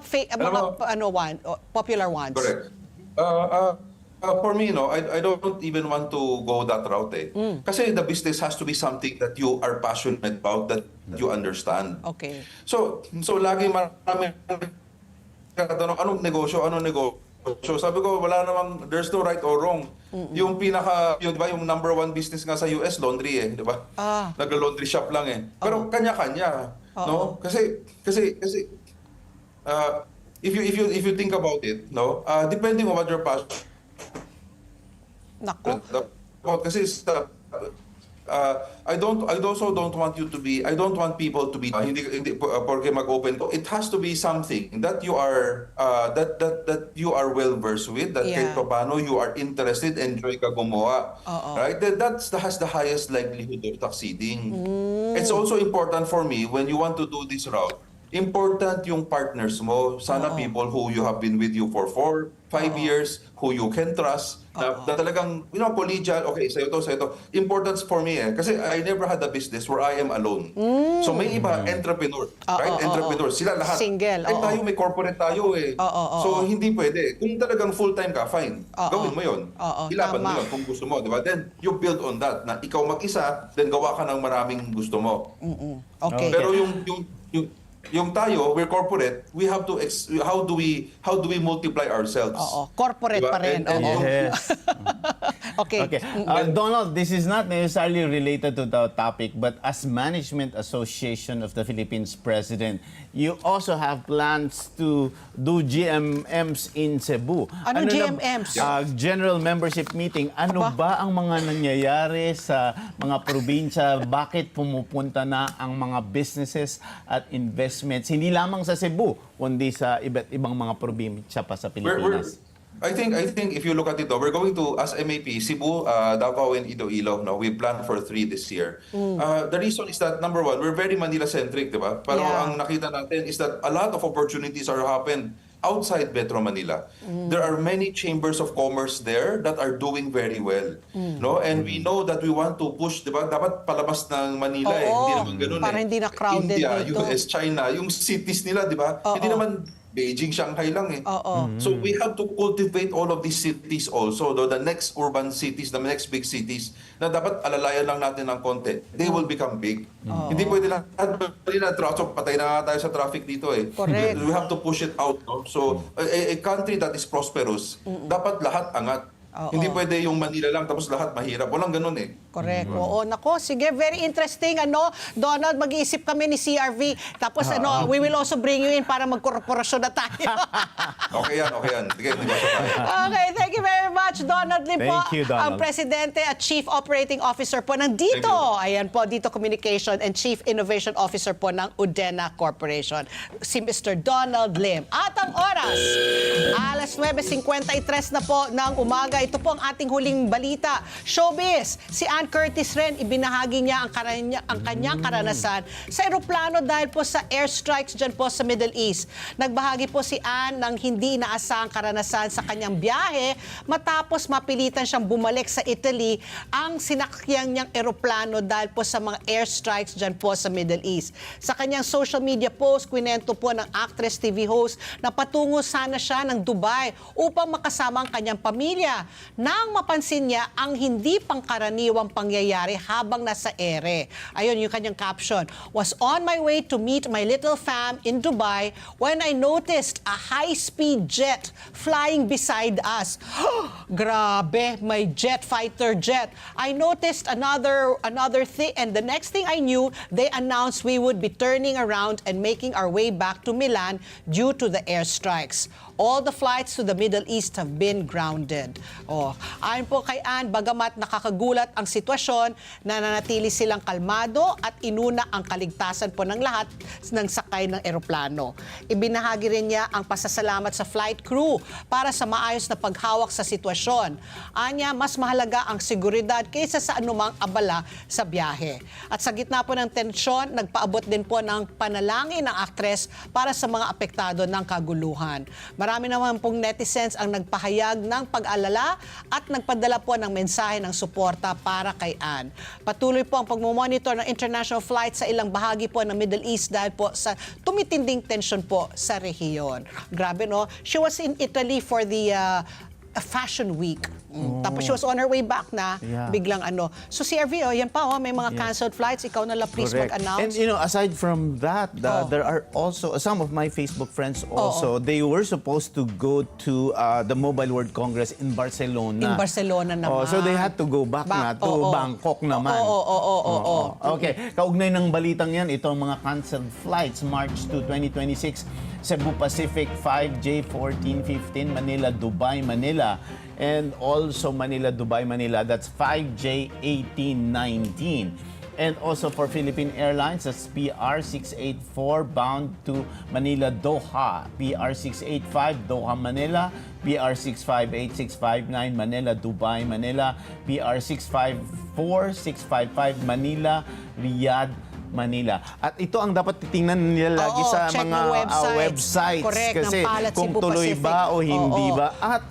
popular ones? Correct. For me, I don't even want to go that route Kasi the business has to be something that you are passionate about, that you understand. Okay. So lagi marami katanong, anong negosyo? So sabi ko, wala namang, there's no right or wrong. Yung di ba, yung number 1 business nga sa US, laundry di ba? Nag-laundry shop lang Pero kanya-kanya, no? Kasi if you think about it, depending on what your passion. Nako. Kasi I also don't want people to be hindi porque mag-open to. It has to be something that you are that you are well versed with, that kahit paano you are interested, enjoy ka gumawa. Right? That has the highest likelihood of succeeding. It's also important for me when you want to do this route. Important yung partners mo. Sana people who you have been with you for 4-5 years, who you can trust, na talagang, collegial, okay, sa'yo to. Importance for me Kasi I never had a business where I am alone. So may iba, entrepreneur. Right? Entrepreneur. Sila lahat. Single. Tayo, may corporate tayo So hindi pwede. Kung talagang full-time ka, fine. Gawin mo yun. Ilaban mo yun kung gusto mo. Diba? Then you build on that. Na ikaw mag-isa, then gawa ka ng maraming gusto mo. Okay. Pero yung tayo, we're corporate, we have to how do we multiply ourselves? Corporate diba? pa rin. Yes. Okay. Donald, this is not necessarily related to the topic, but as Management Association of the Philippines President, you also have plans to do GMMs in Cebu. Ano GMMs? General Membership Meeting. Ano ba ang mga nangyayari sa mga probinsya? Bakit pumupunta na ang mga businesses at investments, hindi lamang sa Cebu, kundi sa iba't ibang mga probinsya pa sa Pilipinas? I think if you look at it, we're going to, as MAP, Cebu, Davao, and Iloilo. We plan for 3 this year. The reason is that, number 1, we're very Manila-centric, di ba? Pero ang nakita natin is that a lot of opportunities are happening outside Metro Manila. There are many chambers of commerce there that are doing very well. And we know that we want to push, di ba? Dapat palabas ng Manila hindi naman ganun para hindi na crowded India, dito. US, China, yung cities nila, di ba? Hindi naman Beijing, Shanghai lang So we have to cultivate all of these cities also, the next urban cities, the next big cities, na dapat alalayan lang natin ng konti. They will become big. Hindi pwede lang, patay na nga tayo sa traffic dito Correct. We have to push it out. So a country that is prosperous, dapat lahat angat. Oo. Hindi pwede yung Manila lang tapos lahat mahirap. Walang ganun eh. Correct. Oo, nako, sige, very interesting. Donald, mag-iisip kami ni CRV. Tapos we will also bring you in para magkorporasyon na tayo. Okay yan. Sige, negosyo tayo. Okay, thank you very much, Donald Lim po, Thank you, Donald. ang Presidente at Chief Operating Officer po ng Dito. Ayan po, Dito Communication and Chief Innovation Officer po ng Udena Corporation, si Mr. Donald Lim. At ang oras, alas 9:53 na po ng umaga. Ito po ang ating huling balita. Showbiz, si Ann Curtis rin, ibinahagi niya ang kanyang karanasan sa eroplano dahil po sa airstrikes dyan po sa Middle East. Nagbahagi po si Ann ng hindi inaasahang karanasan sa kanyang biyahe matapos mapilitan siyang bumalik sa Italy ang sinakyan niyang eroplano dahil po sa mga airstrikes dyan po sa Middle East. Sa kanyang social media post, kwinento po ng actress TV host na patungo sana siya ng Dubai upang makasama ang kanyang pamilya nang mapansin niya ang hindi pangkaraniwang pangyayari habang nasa ere. Ayun yung kanyang caption. Was on my way to meet my little fam in Dubai when I noticed a high-speed jet flying beside us. Grabe, may fighter jet. I noticed another thing, and the next thing I knew, they announced we would be turning around and making our way back to Milan due to the airstrikes. All the flights to the Middle East have been grounded. Ayon po kay Ann, bagamat nakakagulat ang sitwasyon, nananatili silang kalmado at inuna ang kaligtasan po ng lahat ng sakay ng eroplano. Ibinahagi rin niya ang pasasalamat sa flight crew para sa maayos na paghawak sa sitwasyon. Anya, mas mahalaga ang seguridad kaysa sa anumang abala sa biyahe. At sa gitna po ng tensyon, nagpaabot din po ng panalangin ng aktres para sa mga apektado ng kaguluhan. Marami naman pong netizens ang nagpahayag ng pag-alala at nagpadala po ng mensahe ng suporta para kay Ann. Patuloy po ang pagmumonitor ng international flights sa ilang bahagi po ng Middle East dahil po sa tumitinding tensyon po sa rehiyon. Grabe, no? She was in Italy for the Fashion Week. Tapos she was on her way back na biglang So CRV, yan pa, may mga canceled flights. Ikaw na lang please Correct. mag-announce. And aside from that, there are also some of my Facebook friends also, they were supposed to go to the Mobile World Congress in Barcelona. In Barcelona naman. So they had to go back na to Bangkok naman. Okay, kaugnay ng balitang yan, ito ang mga canceled flights March 2, 2026. Cebu Pacific 5J 1415 Manila Dubai Manila, and also Manila Dubai Manila, that's 5J 1819. And also for Philippine Airlines, that's PR 684 bound to Manila Doha, PR 685 Doha Manila, PR 658659 Manila Dubai Manila, PR 654655 Manila Riyadh Manila. At ito ang dapat titingnan nila lagi sa check mga ng websites. Correct, Kasi ng Palat kung Cebu tuloy Pacific. ba o hindi ba. At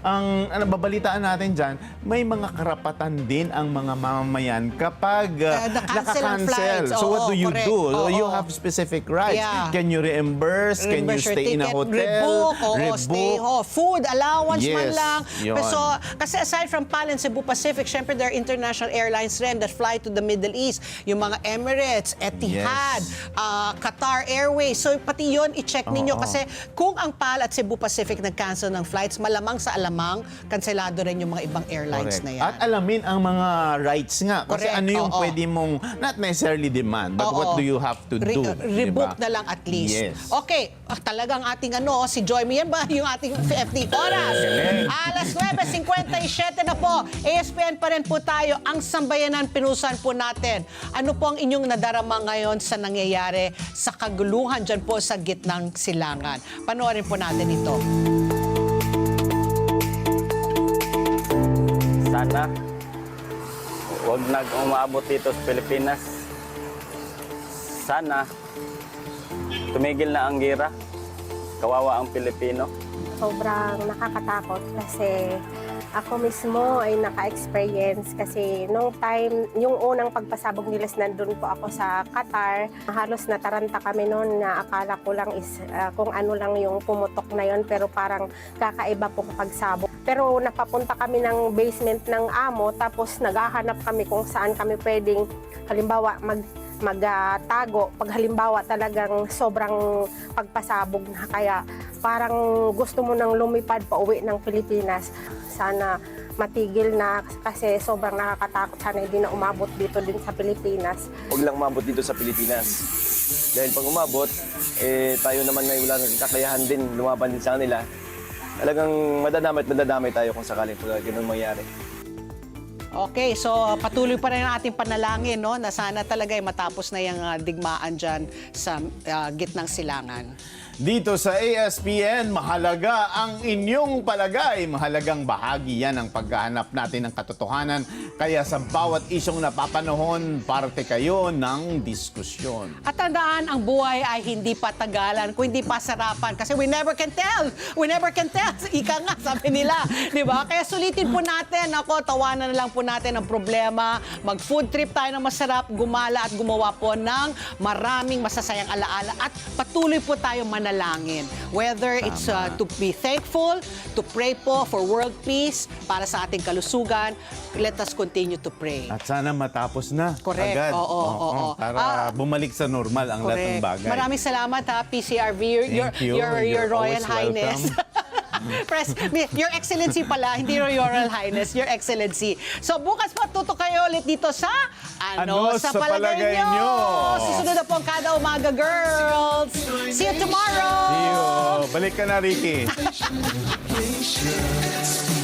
ang babalitaan natin dyan, may mga karapatan din ang mga mamamayan kapag na-cancel ang naka-cancel. flights. So what do you Correct. do? You have specific rights. Yeah. Can you reimburse? Can you Reimburse your stay in a ticket, hotel? Rebook, stay food allowance man Yes, lang. yun. So, kasi aside from PAL and Cebu Pacific, syempre there are international airlines rin that fly to the Middle East. Yung mga Emirates, Etihad, Qatar Airways. So pati yun, i-check ninyo kasi kung ang PAL at Cebu Pacific nag-cancel ng flights, malamang sa alamang, cancelado rin yung mga ibang airlines Correct. na yan. At alamin ang mga rights nga. Kasi Correct. ano yung pwede mong, not necessarily demand, but what do you have to do? Rebook diba? na lang at least. Yes. Okay, talagang ating si Joy, yan ba yung ating FD oras? Alas 9:57 na po. ASPN pa rin po tayo. Ang sambayanan, pinusan po natin. Ano po ang inyong nadarama ngayon sa nangyayari sa kaguluhan dyan po sa gitnang silangan? Panoorin po natin ito. Sana huwag umabot dito sa Pilipinas. Sana tumigil na ang gira. Kawawa ang Pilipino. Sobrang nakakatakot kasi ako mismo ay naka-experience kasi nung time, yung unang pagpasabog nila, nandun po ako sa Qatar. Halos nataranta kami noon na akala ko lang is kung ano lang yung pumutok na yon, pero parang kakaiba po pagsabog. Pero napapunta kami ng basement ng amo, tapos naghahanap kami kung saan kami pwedeng, halimbawa, magtago pag halimbawa talagang sobrang pagpasabog na, kaya parang gusto mo nang lumipad pa uwi ng Pilipinas. Sana matigil na kasi sobrang nakakatakot. Sana hindi na umabot dito din sa Pilipinas. Huwag lang umabot dito sa Pilipinas. Dahil pag umabot, tayo naman na wala nang kakayahan din, lumaban din sa kanila. Talagang madadamay tayo kung sakaling ganun mangyari. Okay, so patuloy pa rin ang ating panalangin, no, na sana talaga ay matapos na yung digmaan dyan sa gitnang silangan. Dito sa ASPN, mahalaga ang inyong palagay. Mahalagang bahagi yan ang paghahanap natin ng katotohanan. Kaya sa bawat isyong napapanahon, parte kayo ng diskusyon. At tandaan, ang buhay ay hindi patagalan, kundi pasarapan. Kasi we never can tell. We never can tell. Ika nga, sabi nila. Di ba? Kaya sulitin po natin. Ako, tawanan na lang po natin ang problema. Mag-food trip tayo ng masarap, gumala at gumawa po ng maraming masasayang alaala. At patuloy po tayo manalangin. Whether it's to be thankful, to pray po for world peace, para sa ating kalusugan, let us continue to pray. At sana matapos na. Correct. Agad. Oo. Para bumalik sa normal ang lahat ng bagay. Maraming salamat ha, PCRV, Thank you. your You're Royal always Highness. Your Excellency pala, hindi your Royal Highness, Your Excellency. So bukas matuto kayo ulit dito sa Ano sa Palagay Nyo? Susunod na po ang Kada Umaga, girls. See you tomorrow! See you. Balik ka na, Ricky. Nation.